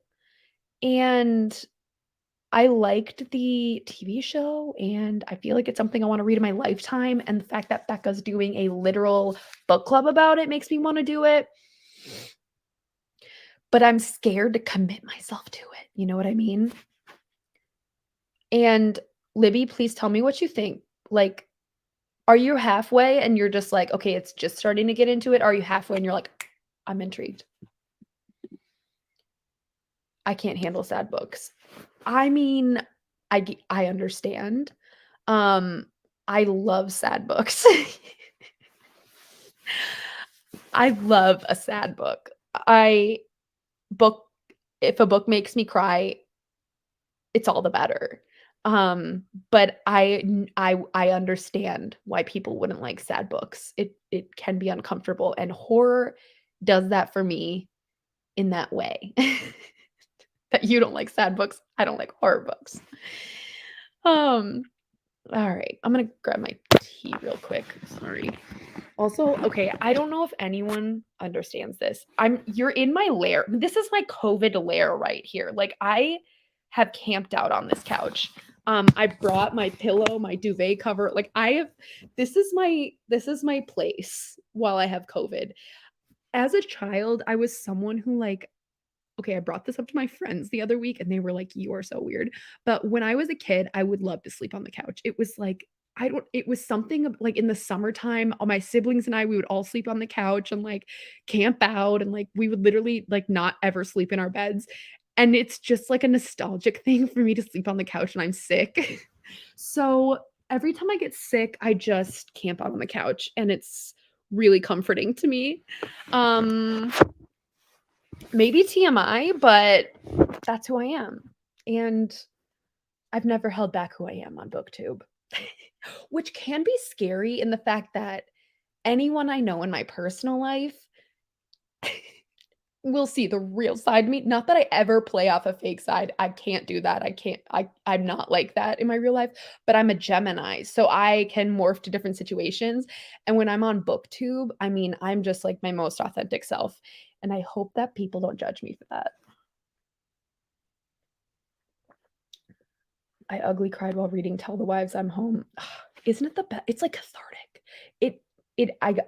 and I liked the TV show, and I feel like it's something I wanna read in my lifetime, and the fact that Becca's doing a literal book club about it makes me wanna do it. But I'm scared to commit myself to it, you know what I mean? And Libby, please tell me what you think. Like, are you halfway and you're just like, "Okay, it's just starting to get into it?" Are you halfway and you're like, "I'm intrigued. I can't handle sad books." I mean, I understand. Um, I love sad books. I love a sad book. I book if a book makes me cry, it's all the better. But I understand why people wouldn't like sad books. It can be uncomfortable, and horror does that for me in that way. That you don't like sad books, I don't like horror books. Um, alright, I'm gonna grab my tea real quick, sorry. Also, okay, I don't know if anyone understands this. You're in my lair. This is my COVID lair right here. Like I have camped out on this couch. I brought my pillow, my duvet cover. Like I have this is my place while I have COVID. As a child, I was someone who like okay, I brought this up to my friends the other week and they were like, "You are so weird." But when I was a kid, I would love to sleep on the couch. It was like I don't it was something like in the summertime, all my siblings and I, we would all sleep on the couch and like camp out and like we would literally like not ever sleep in our beds. And it's just like a nostalgic thing for me to sleep on the couch when I'm sick. So every time I get sick, I just camp out on the couch and it's really comforting to me. Um Maybe TMI, but that's who I am. And I've never held back who I am on BookTube, which can be scary in the fact that anyone I know in my personal life will see the real side of me. Not that I ever play off a fake side. I can't do that. I'm not like that in my real life, but I'm a Gemini. So I can morph to different situations. And when I'm on BookTube, I mean, I'm just like my most authentic self. And I hope that people don't judge me for that. I ugly cried while reading Tell the Wives I'm Home. Isn't it the best? It's like cathartic.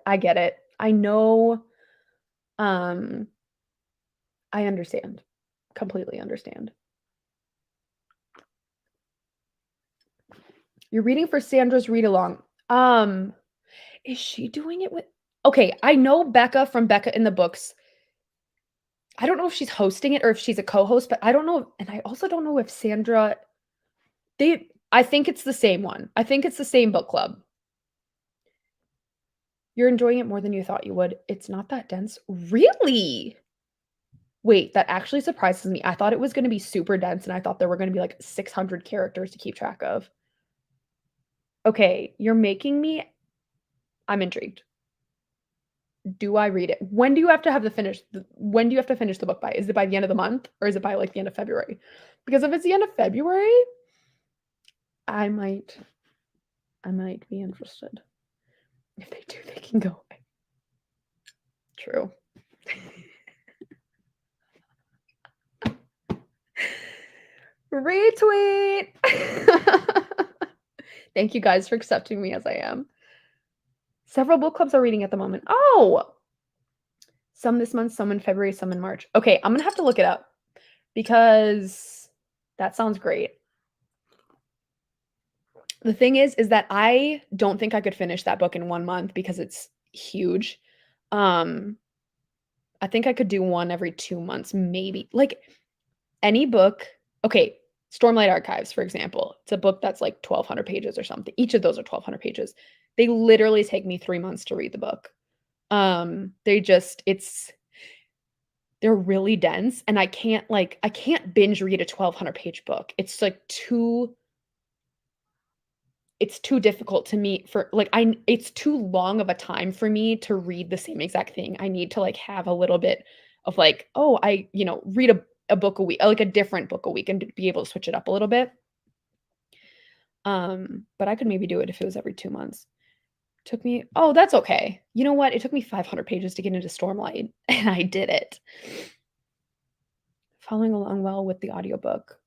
I get it. I know, um, I understand. Completely understand. You're reading for Sandra's read along. Is she doing it with Okay, I know Becca from Becca in the Books. I don't know if she's hosting it or if she's a co-host, but I don't know, and I also don't know if Sandra I think it's the same one. I think it's the same book club. You're enjoying it more than you thought you would. It's not that dense. Really? Wait, that actually surprises me. I thought it was gonna be super dense, and I thought there were gonna be, like, 600 characters to keep track of. Okay, you're making me I'm intrigued. Do I read it? When do you have to finish the book by? Is it by the end of the month, or is it by, like, the end of February? Because if it's the end of February, I might I might be interested. If they do, they can go away. True. Retweet! Thank you guys for accepting me as I am. Several book clubs are reading at the moment. Oh! Some this month, some in February, some in March. Okay, I'm gonna have to look it up because that sounds great. The thing is that I don't think I could finish that book in 1 month because it's huge. Um, I think I could do one every 2 months, maybe. Like, any book okay, Stormlight Archives, for example. It's a book that's, like, 1,200 pages or something. Each of those are 1,200 pages. They literally take me 3 months to read the book. They just they're really dense, and I can't binge read a 1,200 page book. It's too difficult to me for like, it's too long of a time for me to read the same exact thing. I need to, like, have a little bit of, like, oh, read a book a week, like, a different book a week and to be able to switch it up a little bit. But I could maybe do it if it was every 2 months. Took me Oh, that's okay. You know what? It took me 500 pages to get into Stormlight, and I did it. Following along well with the audiobook.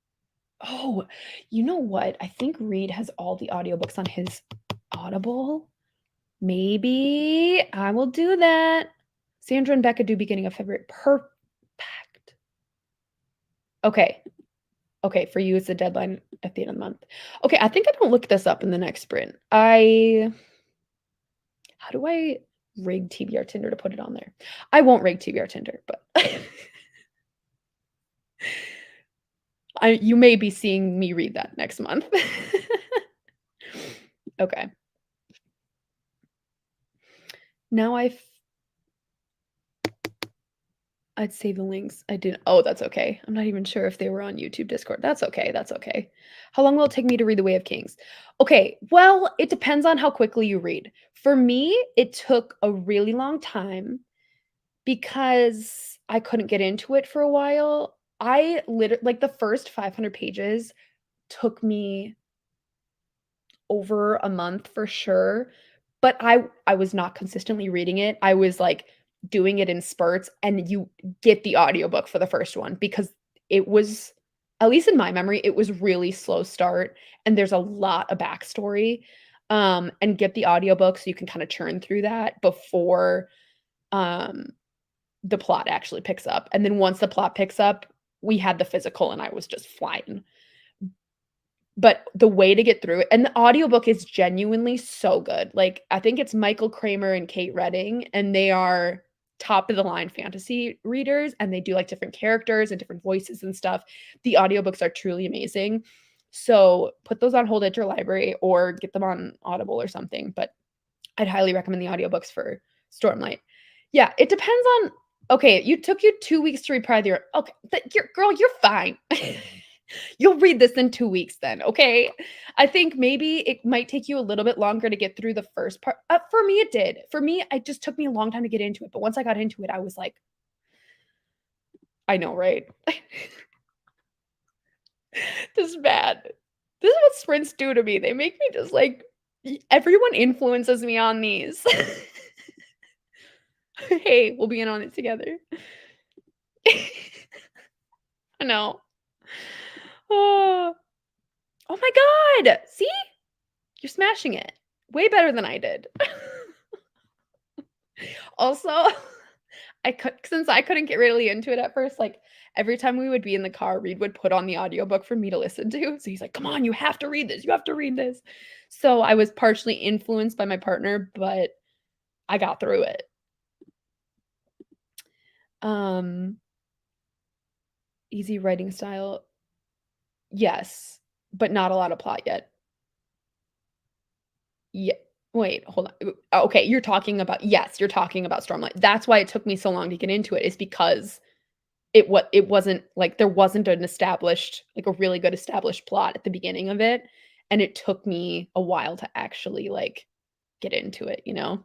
Oh, you know what? I think Reed has all the audiobooks on his Audible. Maybe I will do that. Sandra and Becca do beginning of February. Perfect. Okay. Okay, for you, it's the deadline at the end of the month. Okay, I think I'm gonna look this up in the next sprint. How do I rig TBR Tinder to put it on there? I won't rig TBR Tinder, but you may be seeing me read that next month. Okay. Now I'd save the links. I didn't oh, that's okay. I'm not even sure if they were on YouTube, Discord. That's okay, that's okay. How long will it take me to read The Way of Kings? Okay, well, it depends on how quickly you read. For me, it took a really long time because I couldn't get into it for a while. Like, the first 500 pages took me over a month for sure, but I was not consistently reading it. I was, like, doing it in spurts, and you get the audiobook for the first one because it was, at least in my memory, it was really slow start, and there's a lot of backstory, and get the audiobook so you can kinda churn through that before, um, the plot actually picks up, and then once the plot picks up, we had the physical, and I was just flying. But the way to get through it, and the audiobook is genuinely so good. Like, I think it's Michael Kramer and Kate Redding, and they are top of the line fantasy readers, and they do, like, different characters and different voices and stuff. The audiobooks are truly amazing. So, put those on hold at your library or get them on Audible or something, but I'd highly recommend the audiobooks for Stormlight. Yeah, it depends on, okay, you took you 2 weeks to read Pride of the Earth. Okay, you're girl, you're fine. You'll read this in 2 weeks then, okay? I think maybe it might take you a little bit longer to get through the first part. For me, it did. For me, it just took me a long time to get into it, but once I got into it, I was like, I know, right? This is bad. This is what sprints do to me. They make me just like, everyone influences me on these. Hey, we'll be in on it together. I know. Oh, oh my god! See? You're smashing it. Way better than I did. Also, since I couldn't get really into it at first, like, every time we would be in the car, Reed would put on the audiobook for me to listen to. So he's like, "Come on, you have to read this. You have to read this." So I was partially influenced by my partner, but I got through it. Um, Easy writing style. Yes, but not a lot of plot yet. Yeah. Wait, hold on. Okay, you're talking about, yes, you're talking about Stormlight. That's why it took me so long to get into it, is because it wasn't like, there wasn't an established, like, a really good established plot at the beginning of it, and it took me a while to actually, like, get into it, you know?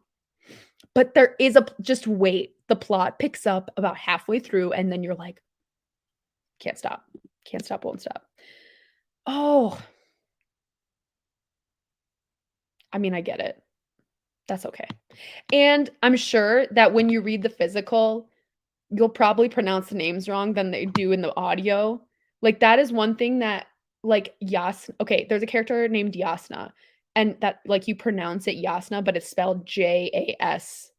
But there is just wait, the plot picks up about halfway through, and then you're like, "Can't stop. Can't stop, won't stop." Oh, I mean, I get it. That's okay. And I'm sure that when you read the physical, you'll probably pronounce the names wrong than they do in the audio. Like, that is one thing that, like, okay, there's a character named Yasna, and that, like, you pronounce it Yasna, but it's spelled Jasnah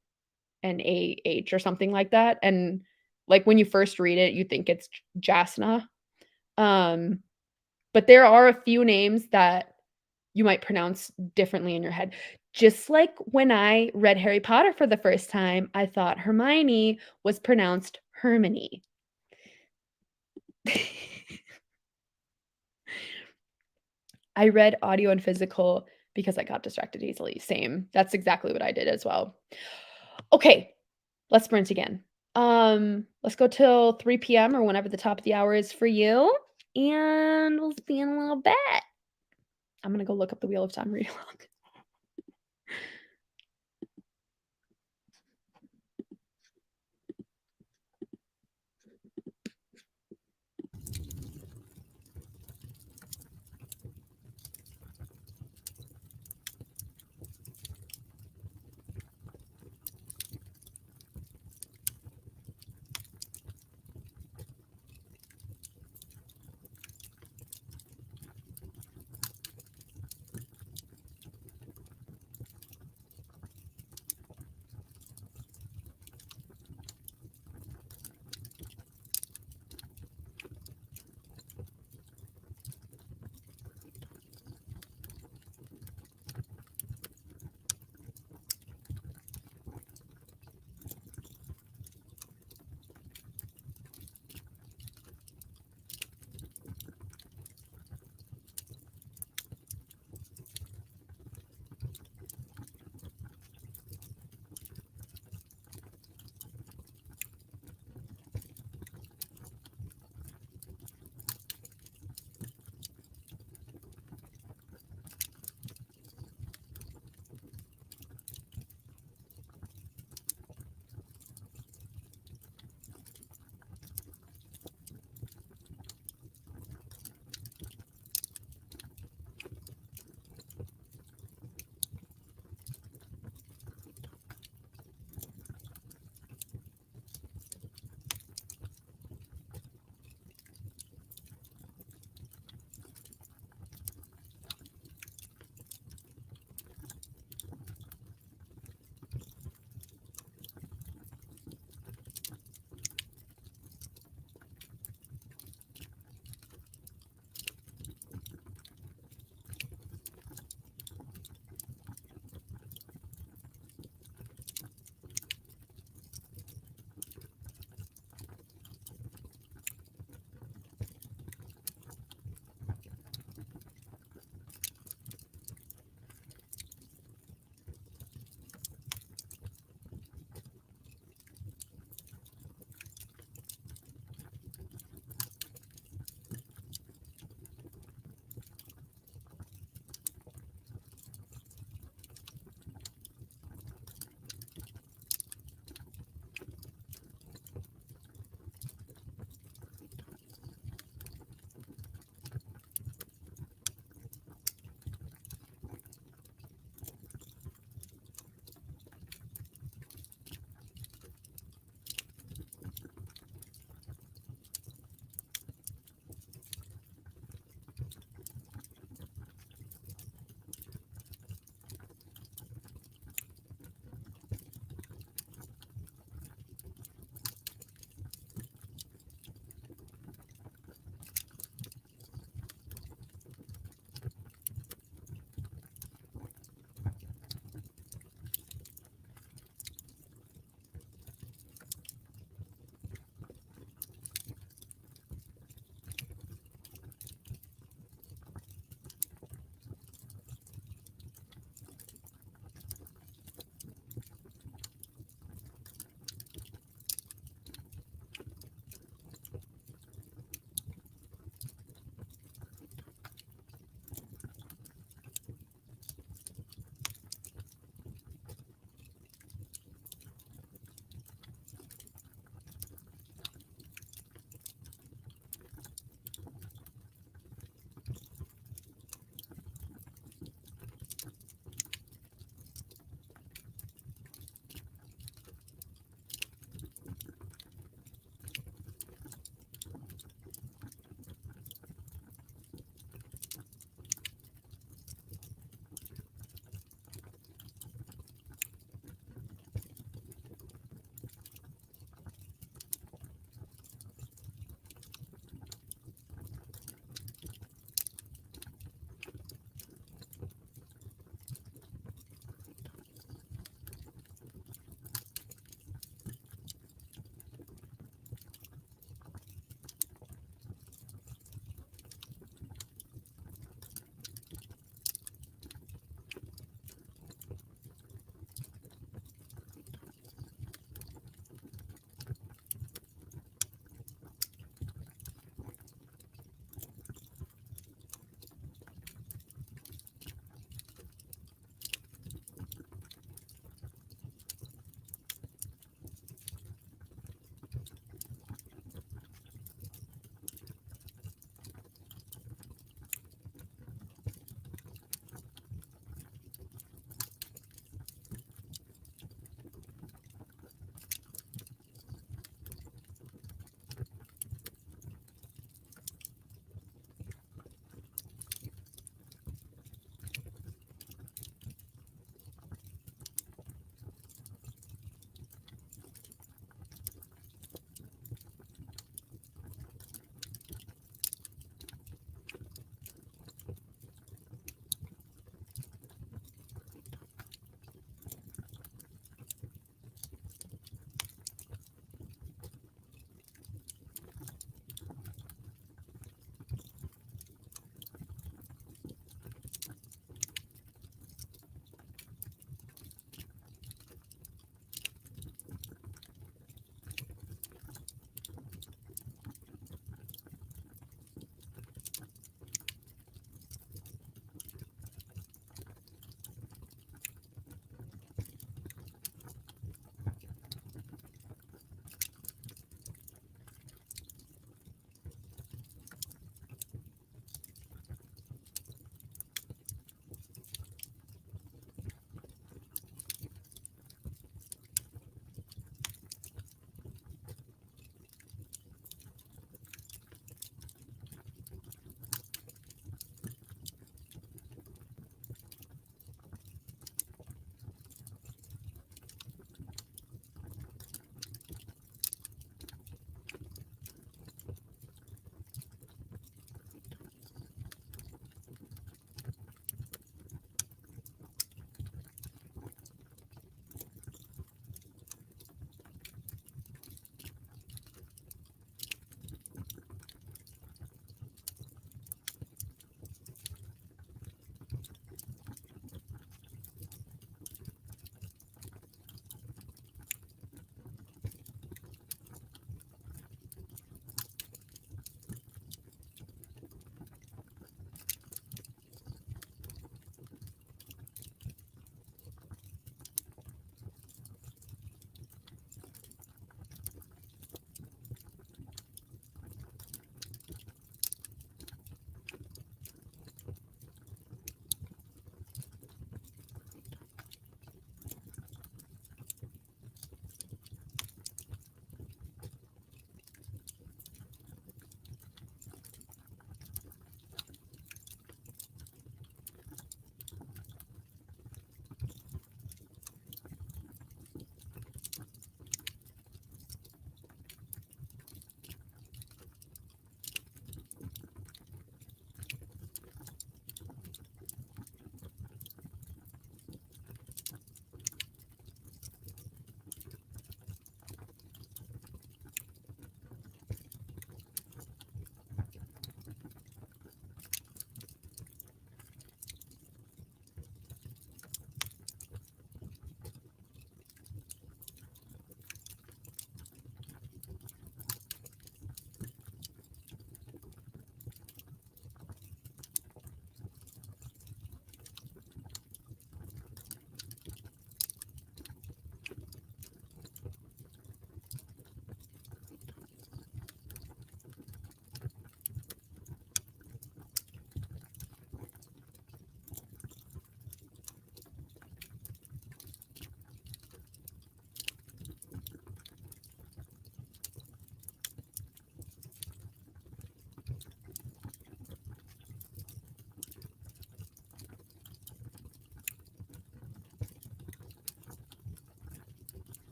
or something like that, and, like, when you first read it, you think it's Jasna. Um, but there are a few names that you might pronounce differently in your head. Just like when I read Harry Potter for the first time, I thought Hermione was pronounced Hermione. I read audio and physical because I got distracted easily. Same. That's exactly what I did as well. Okay, let's sprint again. Let's go till 3 p.m. or whenever the top of the hour is for you, and we'll see you in a little bit. I'm gonna go look up the Wheel of Time read along.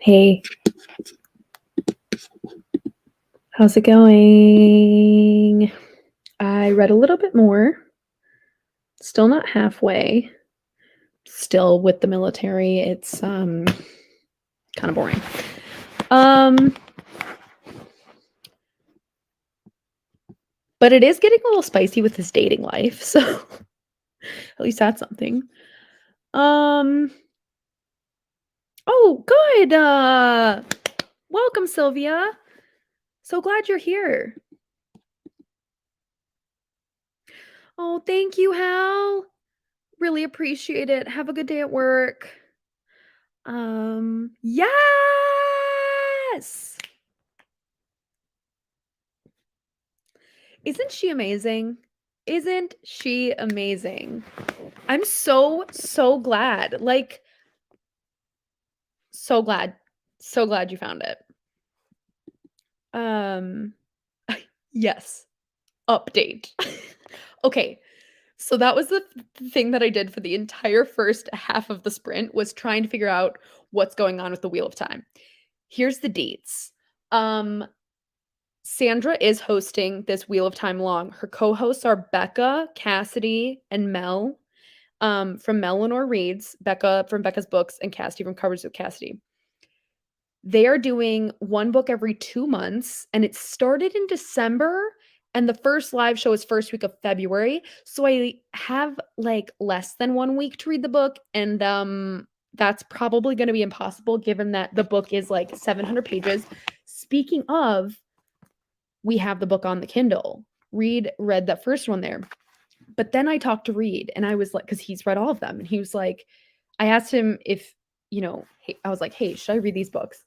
Hey, how's it going? I read a little bit more. Still not halfway. Still with the military. It's kind of boring. But it is getting a little spicy with his dating life, so at least that's something. Oh, good. Welcome, Sylvia. So glad you're here. Oh, thank you, Hal. Really appreciate it. Have a good day at work. Yes! Isn't she amazing? Isn't she amazing? I'm so, so glad. Like, so glad. So glad you found it. Um, yes. Update. Okay. So that was the thing that I did for the entire first half of the sprint was trying to figure out what's going on with the Wheel of Time. Here's the dates. Sandra is hosting this Wheel of Time long. Her co-hosts are Becca, Cassidy, and Mel from Melanie Reads, Becca from Becca's Books, and Cassidy from Covers with Cassidy. They are doing one book every 2 months, and it started in December, and the first live show is first week of February. So I have like less than 1 week to read the book, and that's probably going to be impossible given that the book is like 700 pages. Speaking of, we have the book on the Kindle. Reed read that first one there. But then I talked to Reed and I was like, because he's read all of them. And he was like, I asked him if, hey, I was like, hey, should I read these books?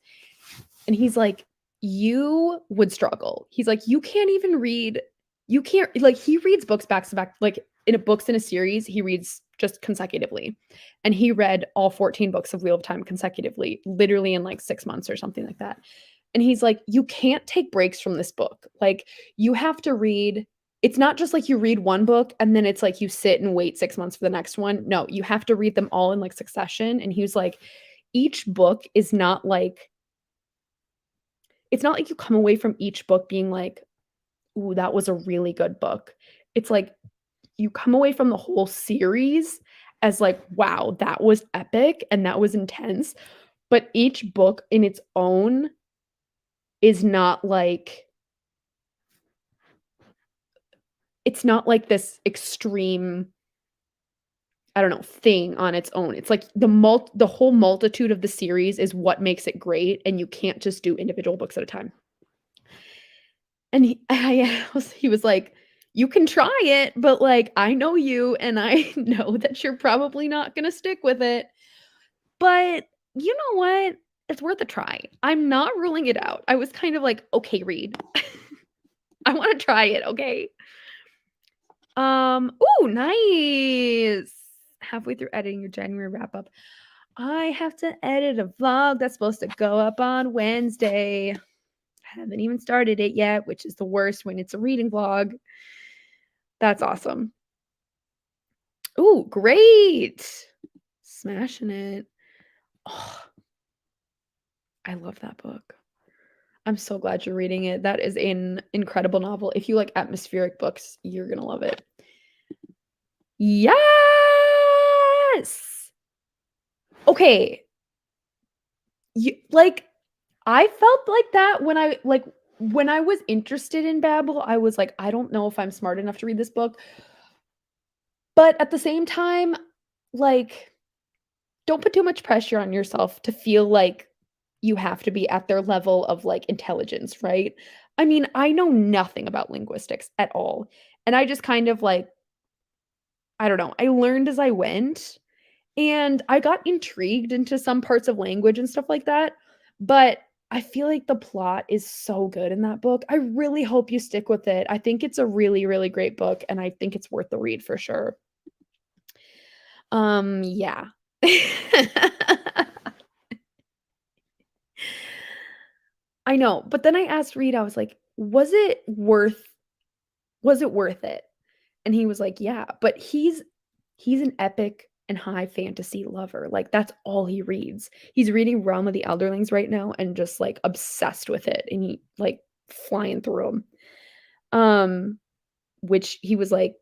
And he's like, you would struggle. He's like, you can't even read, you can't, like, he reads books back to back, like books in a series, he reads just consecutively. And he read all 14 books of Wheel of Time consecutively, literally in like 6 months or something like that. And he's like, you can't take breaks from this book. Like, you have to read. It's not just like you read one book and then it's like you sit and wait 6 months for the next one. No, you have to read them all in like succession. And he was like, each book is not like, it's not like you come away from each book being like, ooh, that was a really good book. It's like you come away from the whole series as like, wow, that was epic and that was intense. But each book in its own is not like, it's not like this extreme, I don't know, thing on its own. It's like the whole multitude of the series is what makes it great, and you can't just do individual books at a time. And he was like, "You can try it, but like I know you and I know that you're probably not going to stick with it. But you know what? It's worth a try. I'm not ruling it out." I was kind of like, "Okay, Reed. I want to try it, okay?" Ooh, nice. Halfway through editing your January wrap up. I have to edit a vlog that's supposed to go up on Wednesday. I haven't even started it yet, which is the worst when it's a reading vlog. That's awesome. Ooh, great. Smashing it. Oh, I love that book. I'm so glad you're reading it. That is an incredible novel. If you like atmospheric books, you're going to love it. Yes. Okay. Like, I felt like that when I was interested in Babel, I was like, I don't know if I'm smart enough to read this book. But at the same time, like, don't put too much pressure on yourself to feel like you have to be at their level of like intelligence, right? I mean, I know nothing about linguistics at all. And I just kind of like, I don't know, I learned as I went and I got intrigued into some parts of language and stuff like that. But I feel like the plot is so good in that book. I really hope you stick with it. I think it's a really, really great book and I think it's worth the read for sure. Yeah. I know, but then I asked Reed, I was like, was it worth it?" And he was like, "Yeah," but he's an epic and high fantasy lover. Like, that's all he reads. He's reading Realm of the Elderlings right now and just, like, obsessed with it, and he, like, flying through 'em. Which he was like,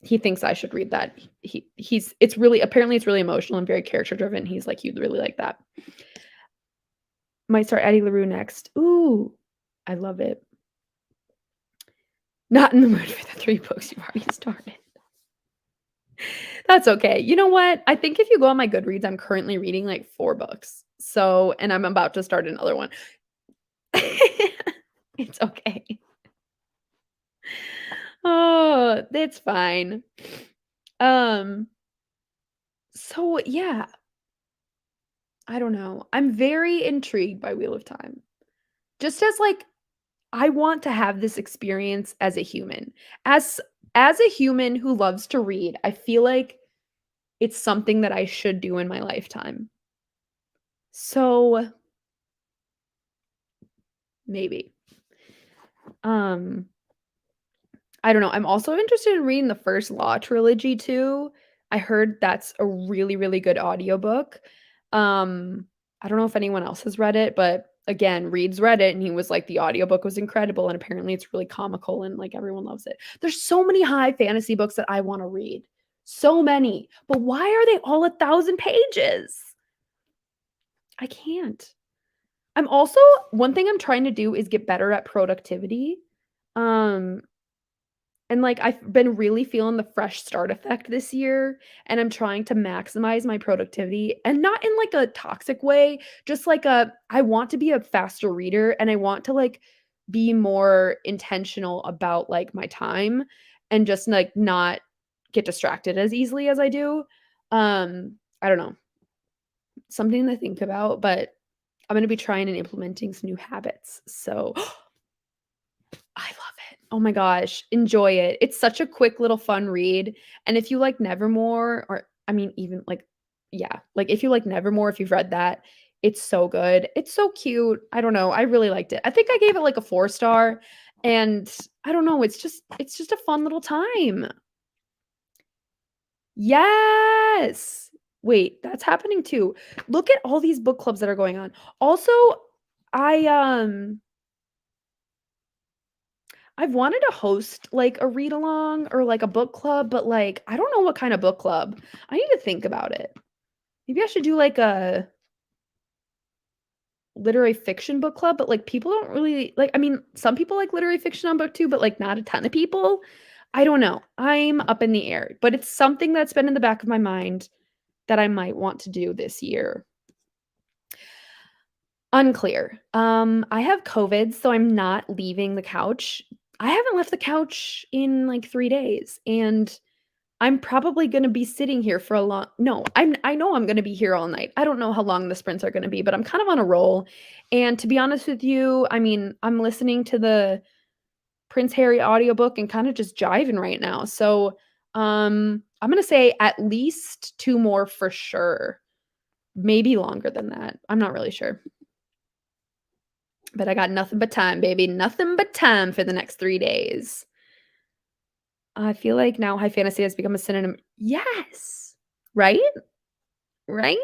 he thinks I should read that. He's it's really apparently it's really emotional and very character driven. He's like, "You'd really like that." Might start Addie LaRue next. Ooh, I love it. Not in the mood for the 3 books you've already started. That's okay. You know what? I think if you go on my Goodreads, I'm currently reading, like, 4 books. So and I'm about to start another one. It's okay. Oh, it's fine. Um, so yeah, I don't know. I'm very intrigued by Wheel of Time. Just as, like, I want to have this experience as a human. As as a human who loves to read, I feel like it's something that I should do in my lifetime. So, maybe. Um, I don't know. I'm also interested in reading the first Law trilogy too. I heard that's a really, really good audiobook. Um, I don't know if anyone else has read it, but again, Reed's read it and he was like, the audiobook was incredible. And apparently it's really comical and like everyone loves it. There's so many high fantasy books that I want to read. So many. But why are they all 1,000 pages? I can't. I'm also one thing I'm trying to do is get better at productivity. Um, and, like, I've been really feeling the fresh start effect this year, and I'm trying to maximize my productivity, and not in, like, a toxic way, just like I want to be a faster reader, and I want to, like, be more intentional about, like, my time and just, like, not get distracted as easily as I do. I don't know, something to think about, but I'm gonna be trying and implementing some new habits, so I love it. Oh my gosh, enjoy it. It's such a quick little fun read, and if you like Nevermore or I mean, even, like yeah, like, if you like Nevermore, if you've read that, it's so good. It's so cute. I don't know, I really liked it. I think I gave it, like, a 4 star, and I don't know, it's just a fun little time. Yes! Wait, that's happening too. Look at all these book clubs that are going on. Also, I, I've wanted to host, like, a read along or, like, a book club, but, like, I don't know what kind of book club. I need to think about it. Maybe I should do, like, a literary fiction book club, but, like, people don't really like I mean, some people like literary fiction on BookTube, but, like, not a ton of people. I don't know. I'm up in the air, but it's something that's been in the back of my mind that I might want to do this year. Unclear. I have COVID, so I'm not leaving the couch. I haven't left the couch in, like, 3 days, and I'm probably gonna be sitting here for a long no, I know I'm gonna be here all night. I don't know how long the sprints are gonna be, but I'm kind of on a roll, and to be honest with you, I mean, I'm listening to the Prince Harry audiobook and kinda just jiving right now, so, I'm gonna say at least 2 more for sure, maybe longer than that. I'm not really sure. But I got nothing but time, baby, nothing but time for the next 3 days. I feel like now high fantasy has become a synonym yes! Right? Right?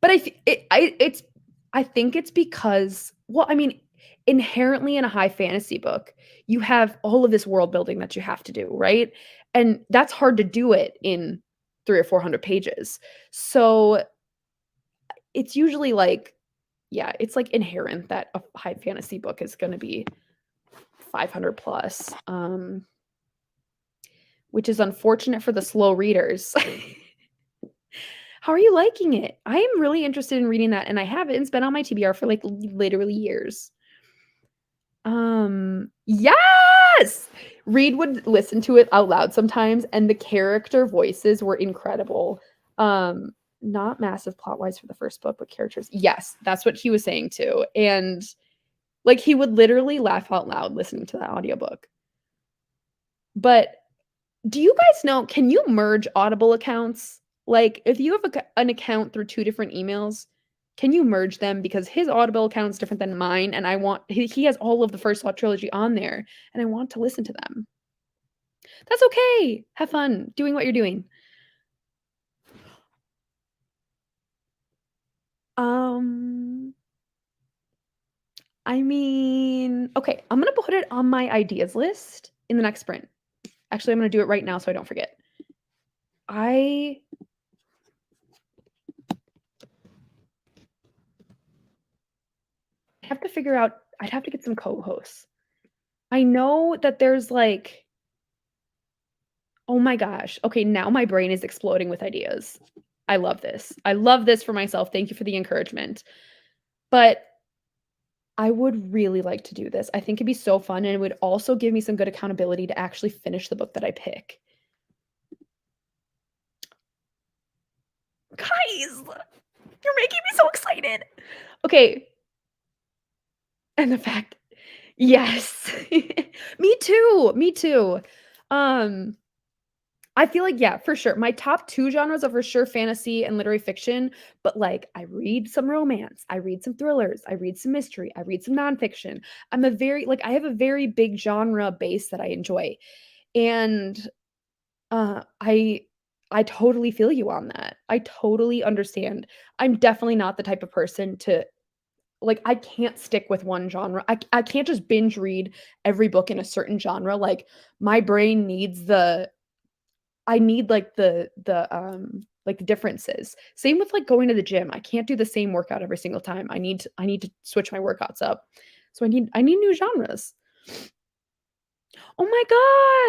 But I think it's because well, I mean, inherently in a high fantasy book, you have all of this world building that you have to do, right? And that's hard to do it in 3 or 400 pages. So, it's usually like yeah, it's, like, inherent that a high fantasy book is gonna be 500 plus, which is unfortunate for the slow readers. How are you liking it? I am really interested in reading that, and I have it, it's been on my TBR for, like, literally years. Yes! Reed would listen to it out loud sometimes, and the character voices were incredible. Um, not massive plot-wise for the first book, but characters yes, that's what he was saying too, and, like, he would literally laugh out loud listening to that audiobook. But do you guys know can you merge Audible accounts? Like, if you have an account through 2 different emails, can you merge them? Because his Audible account is different than mine, and I want he has all of the First Law trilogy on there, and I want to listen to them. That's okay. Have fun doing what you're doing. I mean, okay, I'm gonna put it on my ideas list in the next sprint. Actually, I'm gonna do it right now so I don't forget. I have to figure out I'd have to get some co-hosts. I know that there's, like oh my gosh. Okay, now my brain is exploding with ideas. I love this. I love this for myself. Thank you for the encouragement. But I would really like to do this. I think it'd be so fun, and it would also give me some good accountability to actually finish the book that I pick. Guys, you're making me so excited. Okay, and the fact yes. Me too, me too. Um, I feel like, yeah, for sure. My top 2 genres are for sure fantasy and literary fiction, but, like, I read some romance, I read some thrillers, I read some mystery, I read some nonfiction. I have a very big genre base that I enjoy, and, uh, I I totally feel you on that. I totally understand. I'm definitely not the type of person to like, I can't stick with one genre. I can't just binge read every book in a certain genre, like, my brain needs the I need, like, the differences. Same with, like, going to the gym. I can't do the same workout every single time. I need to switch my workouts up. So I need new genres. Oh my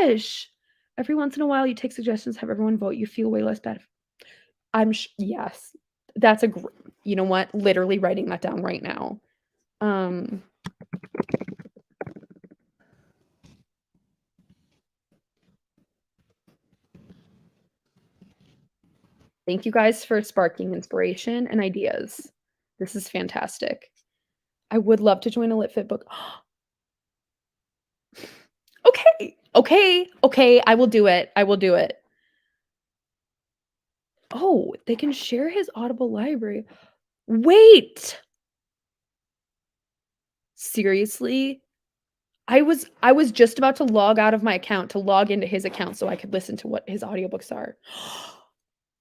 gosh! Every once in a while, you take suggestions, have everyone vote, you feel way less bad. Yes. That's a gr you know what? Literally writing that down right now. Um, thank you guys for sparking inspiration and ideas. This is fantastic. I would love to join a LitFit book. Okay, okay, okay, I will do it, I will do it. Oh, they can share his Audible library. Wait! Seriously? I was just about to log out of my account to log into his account so I could listen to what his audiobooks are.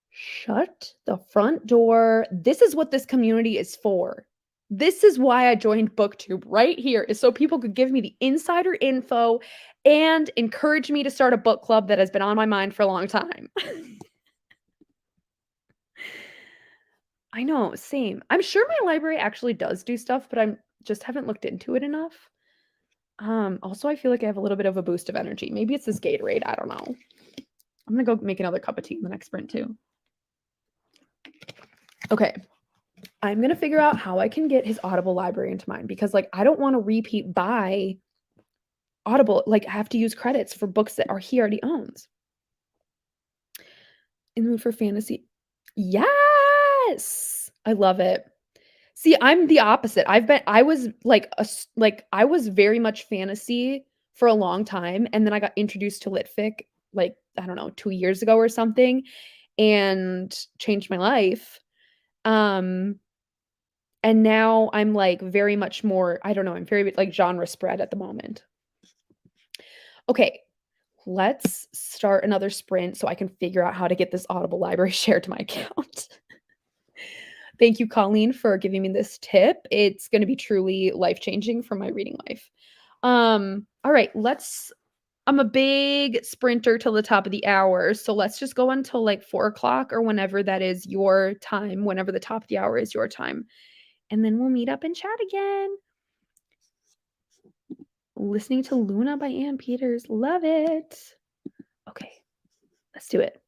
Shut the front door. This is what this community is for. This is why I joined BookTube right here, is so people could give me the insider info and encourage me to start a book club that has been on my mind for a long time. I know, same. I'm sure my library actually does do stuff, but I'm just haven't looked into it enough. Also, I feel like I have a little bit of a boost of energy. Maybe it's this Gatorade, I don't know. I'm gonna go make another cup of tea in the next sprint too. Okay. I'm gonna figure out how I can get his Audible library into mine because, like, I don't wanna repeat buy Audible, like, I have to use credits for books that are he already owns. In the mood for fantasy. Yes! I love it. See, I'm the opposite. I was like I was very much fantasy for a long time, and then I got introduced to Litfic, like, I don't know, 2 years ago or something, and changed my life. Um, and now I'm, like, very much more I don't know, I'm very, like, genre spread at the moment. Okay, let's start another sprint so I can figure out how to get this Audible library shared to my account. Thank you, Colleen, for giving me this tip. It's gonna be truly life-changing for my reading life. All right, I'm a big sprinter till the top of the hour, so let's just go until, like, 4 o'clock or whenever that is your time, whenever the top of the hour is your time, and then we'll meet up and chat again. Listening to Luna by Ann Peters, love it. Okay, let's do it.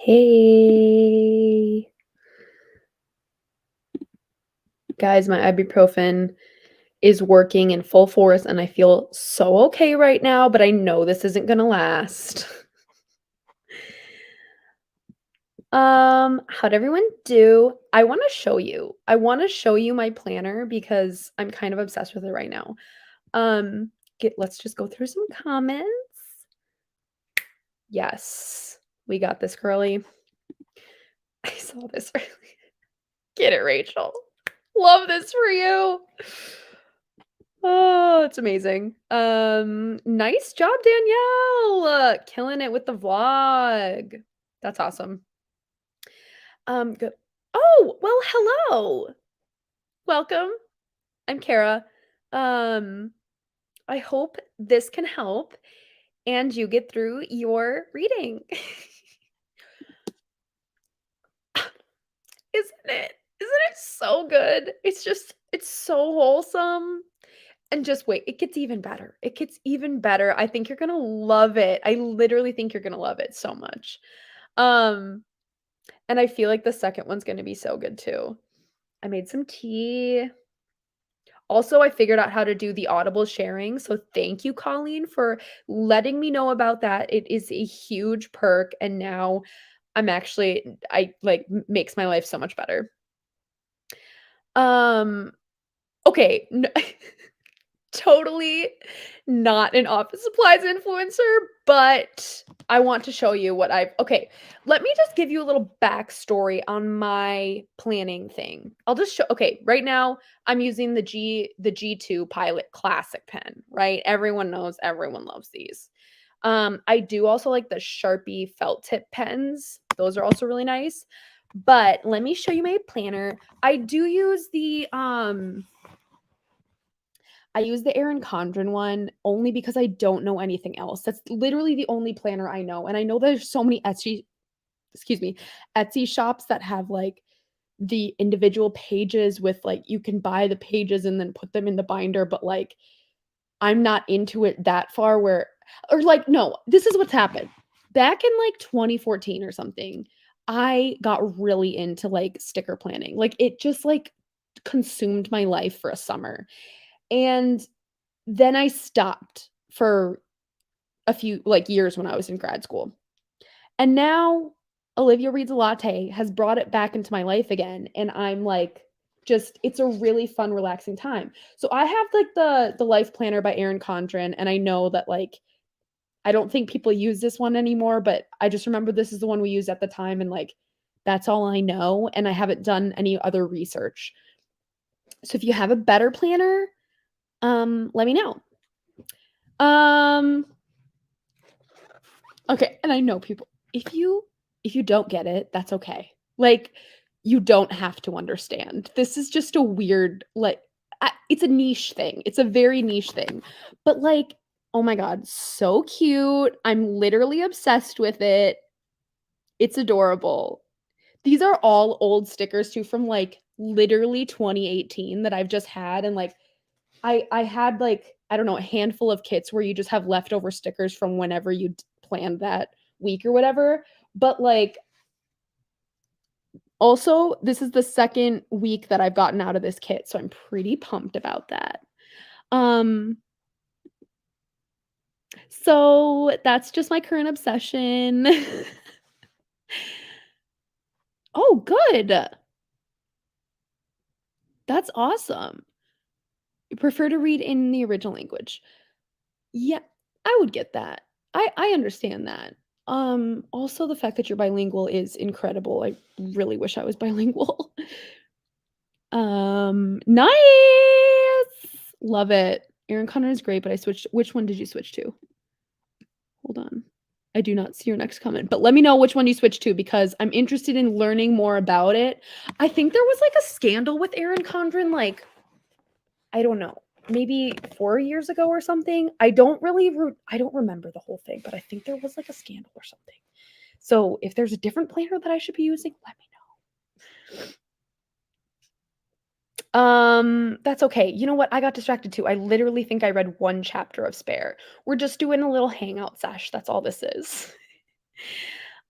Hey. Guys, my ibuprofen is working in full force and I feel so okay right now, but I know this isn't gonna last. How'd everyone do? I wanna show you. I wanna show you my planner because I'm kind of obsessed with it right now. Let's just go through some comments. Yes, we got this, girly. I saw this earlier. Get it, Rachel. Love this for you. Oh, it's amazing. Nice job, Danielle. Killing it with the vlog. That's awesome. Good. Oh, well, hello. Welcome. I'm Kara. Um, I hope this can help and you get through your reading. Isn't it? Isn't it so good? It's so wholesome. And just wait, it gets even better. It gets even better. I think you're gonna love it. I literally think you're gonna love it so much. Um, and I feel like the second one's gonna be so good too. I made some tea. Also, I figured out how to do the audible sharing. So thank you, Colleen, for letting me know about that. It is a huge perk. And now I like makes my life so much better. Um, okay. Totally not an office supplies influencer, but I want to show you what I've okay, let me just give you a little backstory on my planning thing. I'll just show okay, right now I'm using the G2 Pilot Classic pen, right? Everyone knows, everyone loves these. I do also like the Sharpie felt tip pens. Those are also really nice. But let me show you my planner. I use the Erin Condren one only because I don't know anything else. That's literally the only planner I know, and I know there's so many Etsy shops that have, like, the individual pages with, like you can buy the pages and then put them in the binder, but, like, I'm not into it that far where or, like no, this is what's happened. Back in, like, 2014 or something, I got really into, like, sticker planning. Like, it just, like, consumed my life for a summer, and then I stopped for a few, like, years when I was in grad school. And now Olivia Reads a Latte has brought it back into my life again, and I'm like, just it's a really fun, relaxing time. So I have, like, the Life Planner by Erin Condren, and I know that, like, I don't think people use this one anymore, but I just remember this is the one we used at the time, and, like, that's all I know, and I haven't done any other research. So if you have a better planner, let me know. Um Okay, and I know people if you don't get it, that's okay. Like, you don't have to understand. This is just a weird, like it's a niche thing. It's a very niche thing. But, like, oh my god, so cute. I'm literally obsessed with it. It's adorable. These are all old stickers too from, like, literally 2018 that I've just had, and, like, I had, like, I don't know, a handful of kits where you just have leftover stickers from whenever you planned that week or whatever, but, like, also, this is the 2nd week that I've gotten out of this kit, so I'm pretty pumped about that. Um, so that's just my current obsession. Oh, good. That's awesome. You prefer to read in the original language. Yeah, I would get that. I understand that. Also the fact that you're bilingual is incredible. I really wish I was bilingual. Nice! Love it. Erin Condren is great, but I switched which one did you switch to? Hold on. I do not see your next comment, but let me know which one you switched to because I'm interested in learning more about it. I think there was, like, a scandal with Erin Condren, like, I don't know, maybe 4 years ago or something. I don't remember the whole thing, but I think there was, like, a scandal or something. So, if there's a different planner that I should be using, let me know. That's okay. You know what? I got distracted too. I literally think I read 1 chapter of Spare. We're just doing a little hangout sesh, that's all this is.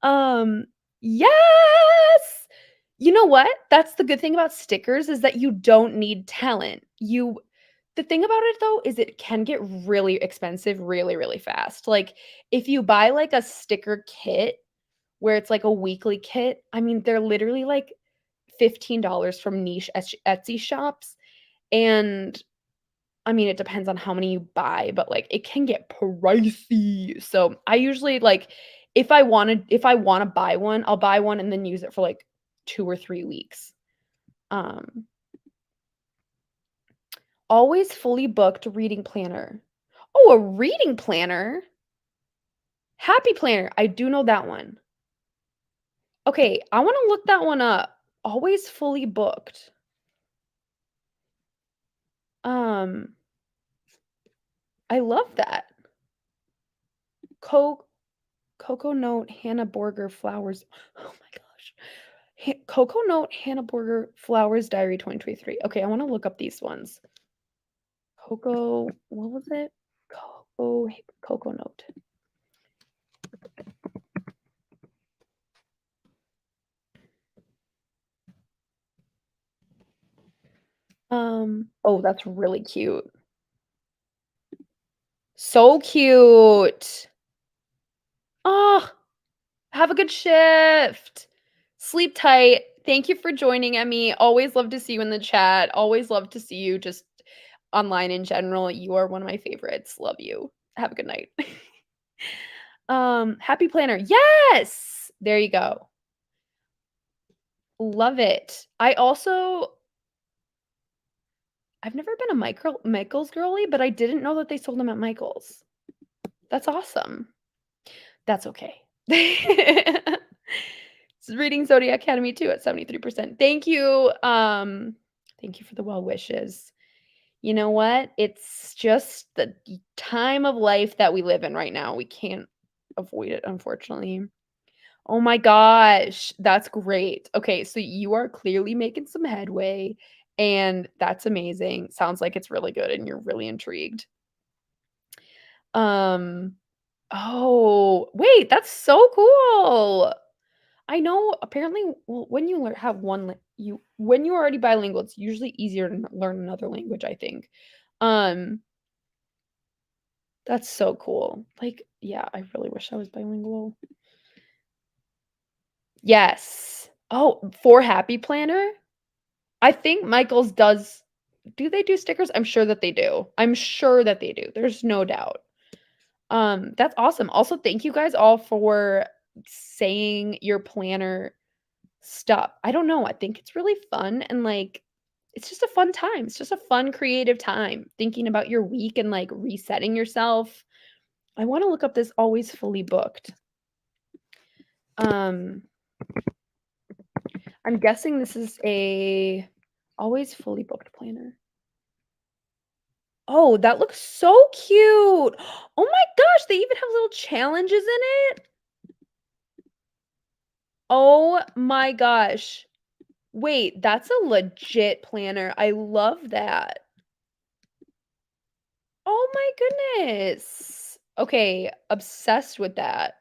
Um, Yes! You know what? That's the good thing about stickers is that you don't need talent. The thing about it though is it can get really expensive really, really fast. Like, if you buy, like, a sticker kit where it's like a weekly kit, I mean, they're literally like $15 from niche Etsy shops, and I mean, it depends on how many you buy, but, like, it can get pricey. So, I usually, like, if I wanna buy one, I'll buy one and then use it for, like, 2 or 3 weeks. Um, Always fully booked reading planner. Oh, a reading planner? Happy Planner, I do know that one. Okay, I wanna look that one up. Always fully booked. Um, I love that. Co Cocoa Note, Hannah Borger, Flowers. Oh my gosh. Cocoa Note, Hannah Borger, Flowers Diary 2023. Okay, I wanna look up these ones. Cocoa, what was it? Cocoa Note. Oh, that's really cute. So cute. Oh, have a good shift. Sleep tight. Thank you for joining, Emmy. Always love to see you in the chat. Always love to see you just online in general. You are one of my favorites. Love you. Have a good night. Happy Planner. Yes! There you go. Love it. I've never been a Michaels girly, but I didn't know that they sold them at Michaels. That's awesome. That's okay. It's reading Zodiac Academy too at 73%. Thank you. Thank you for the well wishes. You know what? It's just the time of life that we live in right now. We can't avoid it, unfortunately. Oh my gosh, that's great. Okay, so you are clearly making some headway, and that's amazing. Sounds like it's really good and you're really intrigued. Um, oh, wait, that's so cool. I know apparently when you have one you when you're already bilingual, it's usually easier to learn another language, I think. Um, that's so cool. Like, yeah, I really wish I was bilingual. Yes. Oh, for Happy Planner? I think Michaels does. Do they do stickers? I'm sure that they do. I'm sure that they do. There's no doubt. That's awesome. Also, thank you guys all for saying your planner stuff. I don't know. I think it's really fun and like it's just a fun time. It's just a fun creative time thinking about your week and like resetting yourself. I want to look up this always fully booked. Um I'm guessing this is a always fully booked planner. Oh, that looks so cute. Oh my gosh, they even have little challenges in it. Oh my gosh. Wait, that's a legit planner. I love that. Oh my goodness. Okay, obsessed with that.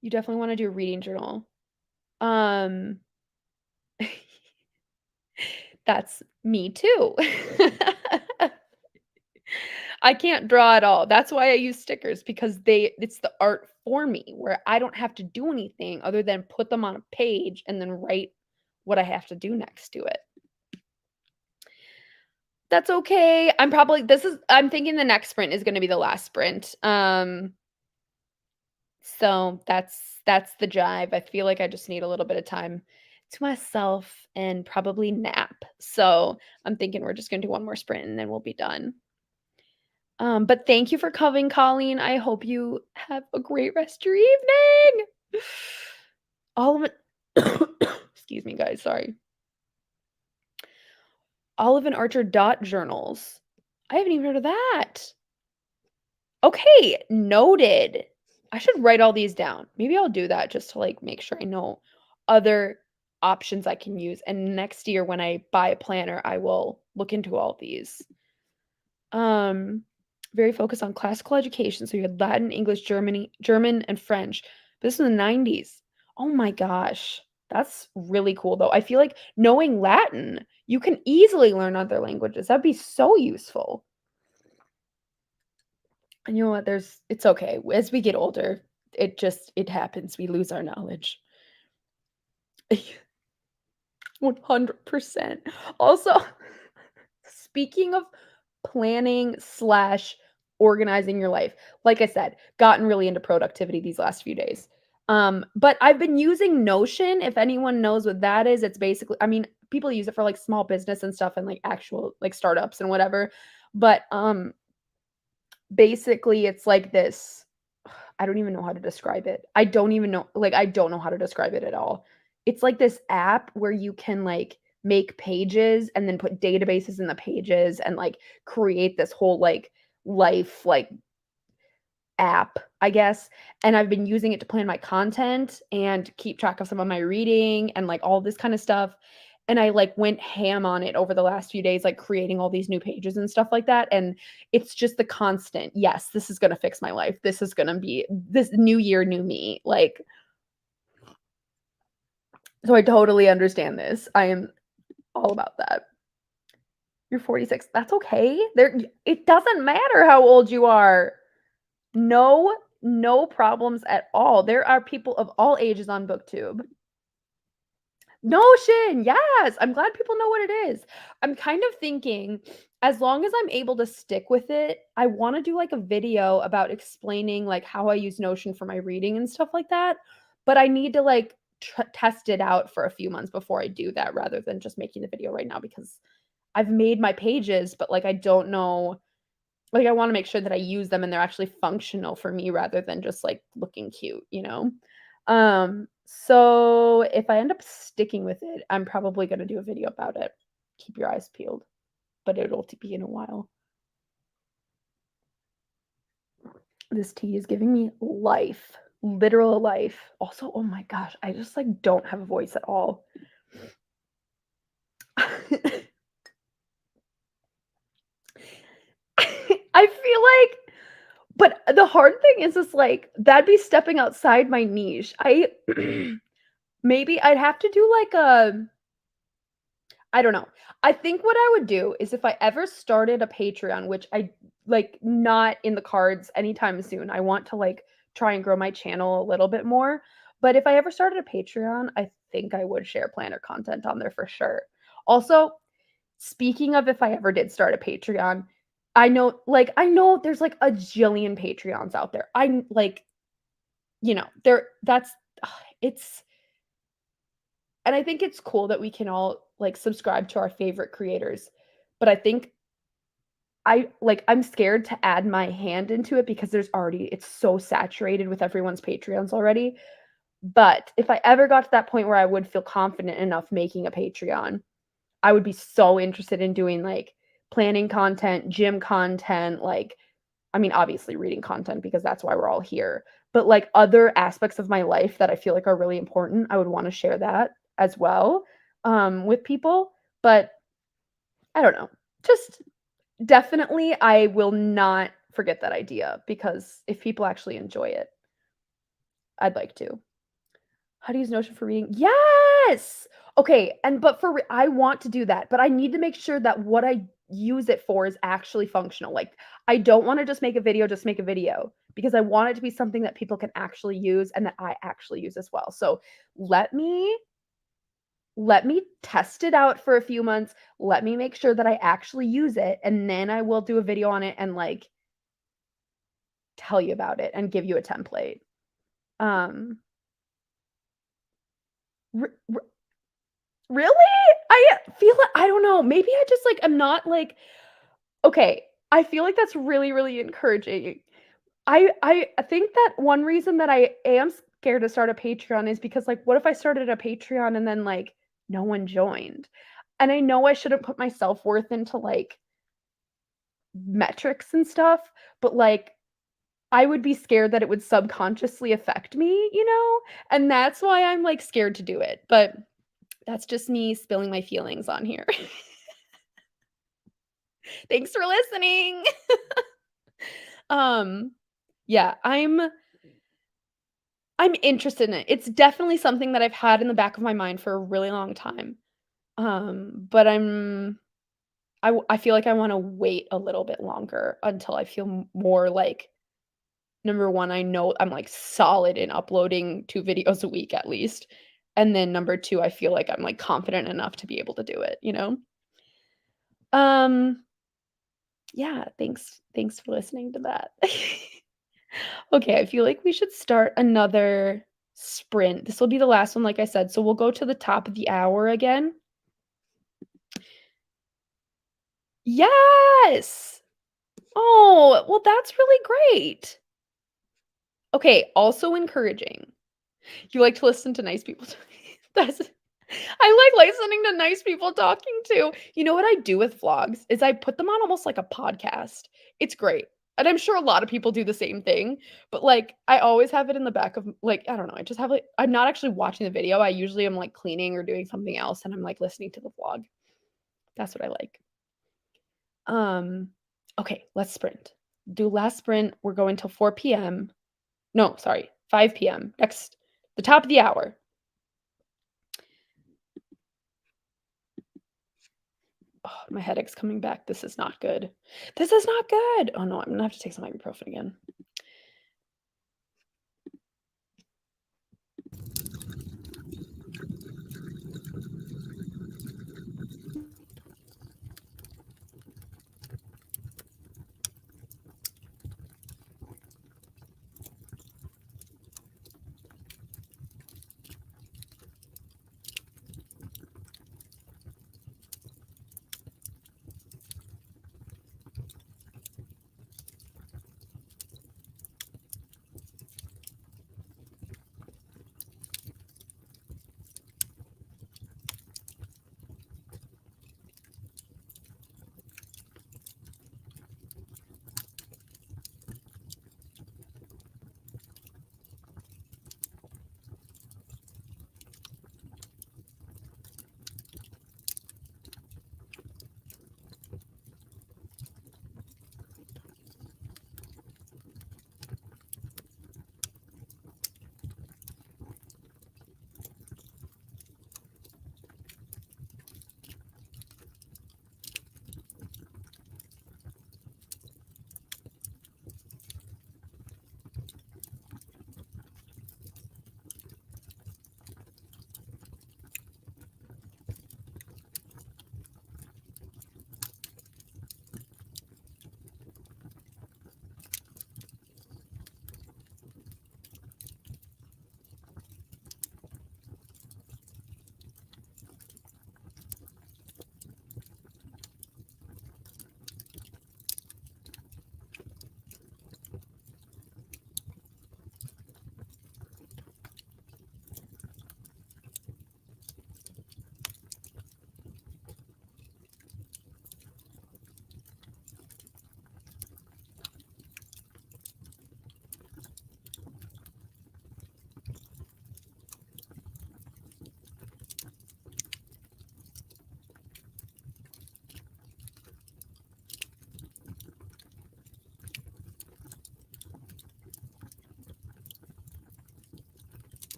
You definitely wanna do a reading journal. Um, that's me too. I can't draw at all. That's why I use stickers because it's the art for me where I don't have to do anything other than put them on a page and then write what I have to do next to it. That's okay. I'm thinking the next sprint is gonna be the last sprint. So that's the jive. I feel like I just need a little bit of time to myself and probably nap. So I'm thinking we're just gonna do one more sprint and then we'll be done. But thank you for coming, Colleen. I hope you have a great rest of your evening. All of it. Excuse me, guys. Sorry. Olive and Archer dot journals. I haven't even heard of that. Okay, noted. I should write all these down. Maybe I'll do that just to like make sure I know other options I can use. And next year when I buy a planner, I will look into all these. Um Very focused on classical education, so you had Latin, English, German, and French. This is in the 90s. Oh my gosh. That's really cool, though. I feel like knowing Latin, you can easily learn other languages. That'd be so useful. And you know what? It's okay. As we get older, it happens. We lose our knowledge. 100%. Also, speaking of planning slash organizing your life, like I said, gotten really into productivity these last few days. But I've been using Notion. If anyone knows what that is, it's basically, I mean, people use it for like small business and stuff and like actual like startups and whatever. But basically it's like this. I don't even know how to describe it. I don't even know, like, I don't know how to describe it at all. It's like this app where you can like make pages and then put databases in the pages and like create this whole like life like app, I guess. And I've been using it to plan my content and keep track of some of my reading and like all this kind of stuff. And I like went ham on it over the last few days, like creating all these new pages and stuff like that. And it's just the constant, yes, this is going to fix my life. This is going to be this new year, new me. Like, so I totally understand this. I am all about that. You're 46. That's okay. It doesn't matter how old you are. No, no problems at all. There are people of all ages on BookTube. Notion, yes. I'm glad people know what it is. I'm kind of thinking as long as I'm able to stick with it, I want to do like a video about explaining like how I use Notion for my reading and stuff like that. But I need to like test it out for a few months before I do that rather than just making the video right now because I've made my pages, but like I don't know, like I want to make sure that I use them and they're actually functional for me rather than just like looking cute, you know? So if I end up sticking with it, I'm probably going to do a video about it. Keep your eyes peeled, but it'll be in a while. This tea is giving me life, literal life. Also, oh my gosh, I just like don't have a voice at all. I feel like, but the hard thing is like that'd be stepping outside my niche. I maybe I'd have to do like a I don't know. I think what I would do is if I ever started a Patreon, which I like not in the cards anytime soon. I want to like try and grow my channel a little bit more. But if I ever started a Patreon, I think I would share planner content on there for sure. Also, speaking of if I ever did start a Patreon, I know there's like a jillion Patreons out there. I'm like, there that's it's and I think it's cool that we can all like subscribe to our favorite creators. But I think I'm scared to add my hand into it because it's so saturated with everyone's Patreons already. But if I ever got to that point where I would feel confident enough making a Patreon, I would be so interested in doing like planning content, gym content, like I mean, obviously reading content because that's why we're all here. But like other aspects of my life that I feel like are really important, I would want to share that as well with people. But I don't know. Just definitely, I will not forget that idea because if people actually enjoy it, I'd like to. How to use Notion for reading? Yes! Okay, and but I want to do that, but I need to make sure that what I use it for is actually functional. Like, I don't wanna just make a video because I want it to be something that people can actually use and that I actually use as well. So, let me let me test it out for a few months. Let me make sure that I actually use it, and then I will do a video on it and, like, tell you about it and give you a template. Um, r r Really? I feel like I don't know, maybe I just, like, I'm not, like okay, I feel like that's really, really encouraging. I think that one reason that I am scared to start a Patreon is because, like, what if I started a Patreon and then, like, no one joined? And I know I shouldn't put my self-worth into, like, metrics and stuff, but, like, I would be scared that it would subconsciously affect me, you know? And that's why I'm, like, scared to do it, but that's just me spilling my feelings on here. Thanks for listening. Um, yeah, I'm interested in it. It's definitely something that I've had in the back of my mind for a really long time. But I feel like I wanna wait a little bit longer until I feel more like, number 1, I know I'm, like, solid in uploading 2 videos a week at least, and then number 2, I feel like I'm, like, confident enough to be able to do it, you know? Um, yeah, thanks for listening to that. Okay, I feel like we should start another sprint. This will be the last one, like I said, so we'll go to the top of the hour again. Yes! Oh, well, that's really great. Okay, also encouraging. You like to listen to nice people That's I like listening to nice people talking too. You know what I do with vlogs is I put them on almost like a podcast. It's great. And I'm sure a lot of people do the same thing, but, like, I always have it in the back of like, I don't know, I just have, like I'm not actually watching the video, I usually am, like, cleaning or doing something else, and I'm, like, listening to the vlog. That's what I like. Um, okay, let's sprint. Do last sprint, we're going till 4 PM. No, sorry, 5 PM. Next the top of the hour. Oh, my headache's coming back. This is not good. This is not good. Oh, no, I'm gonna have to take some ibuprofen again.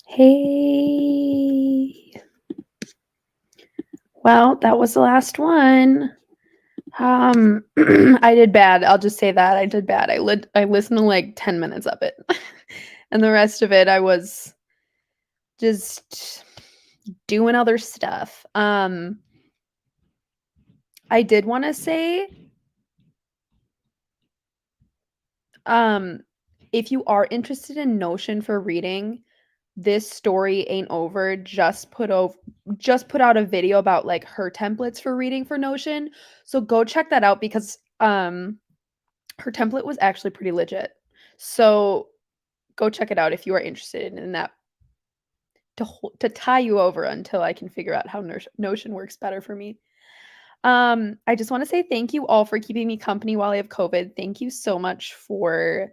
Hey. Well, that was the last one. I did bad. I'll just say that I did bad. I listened to like 10 minutes of it. And the rest of it I was just doing other stuff. I did want to say if you are interested in Notion for reading, This Story Ain't Over just put out a video about like her templates for reading for Notion. So go check that out because her template was actually pretty legit. So go check it out if you are interested in that to tie you over until I can figure out how Notion works better for me. I just want to say thank you all for keeping me company while I have COVID. Thank you so much for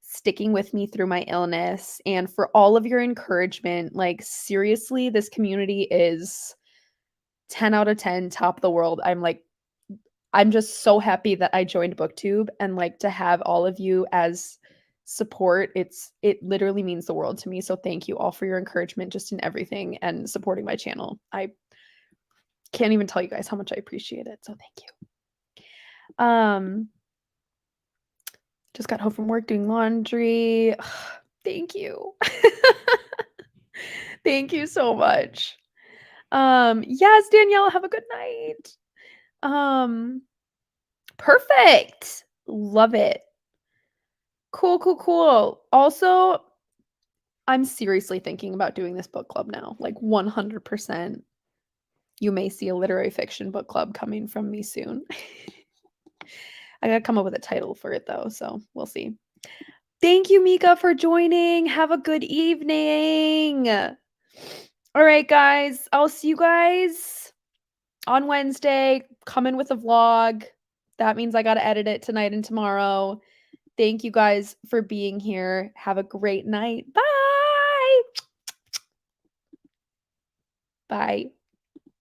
sticking with me through my illness and for all of your encouragement. Like, seriously, this community is 10 out of 10, top of the world. I'm just so happy that I joined BookTube and like to have all of you as support. It literally means the world to me. So thank you all for your encouragement just in everything and supporting my channel. I can't even tell you guys how much I appreciate it. So thank you. Just got home from work doing laundry. Thank you. Thank you so much. Yes, Danielle, have a good night. Perfect. Love it. Cool, cool, cool. Also, I'm seriously thinking about doing this book club now. Like 100%. You may see a literary fiction book club coming from me soon. I gotta come up with a title for it though, so we'll see. Thank you, Mika, for joining. Have a good evening. All right, guys. I'll see you guys on Wednesday. Come in with a vlog. That means I gotta edit it tonight and tomorrow. Thank you guys for being here. Have a great night. Bye. Bye.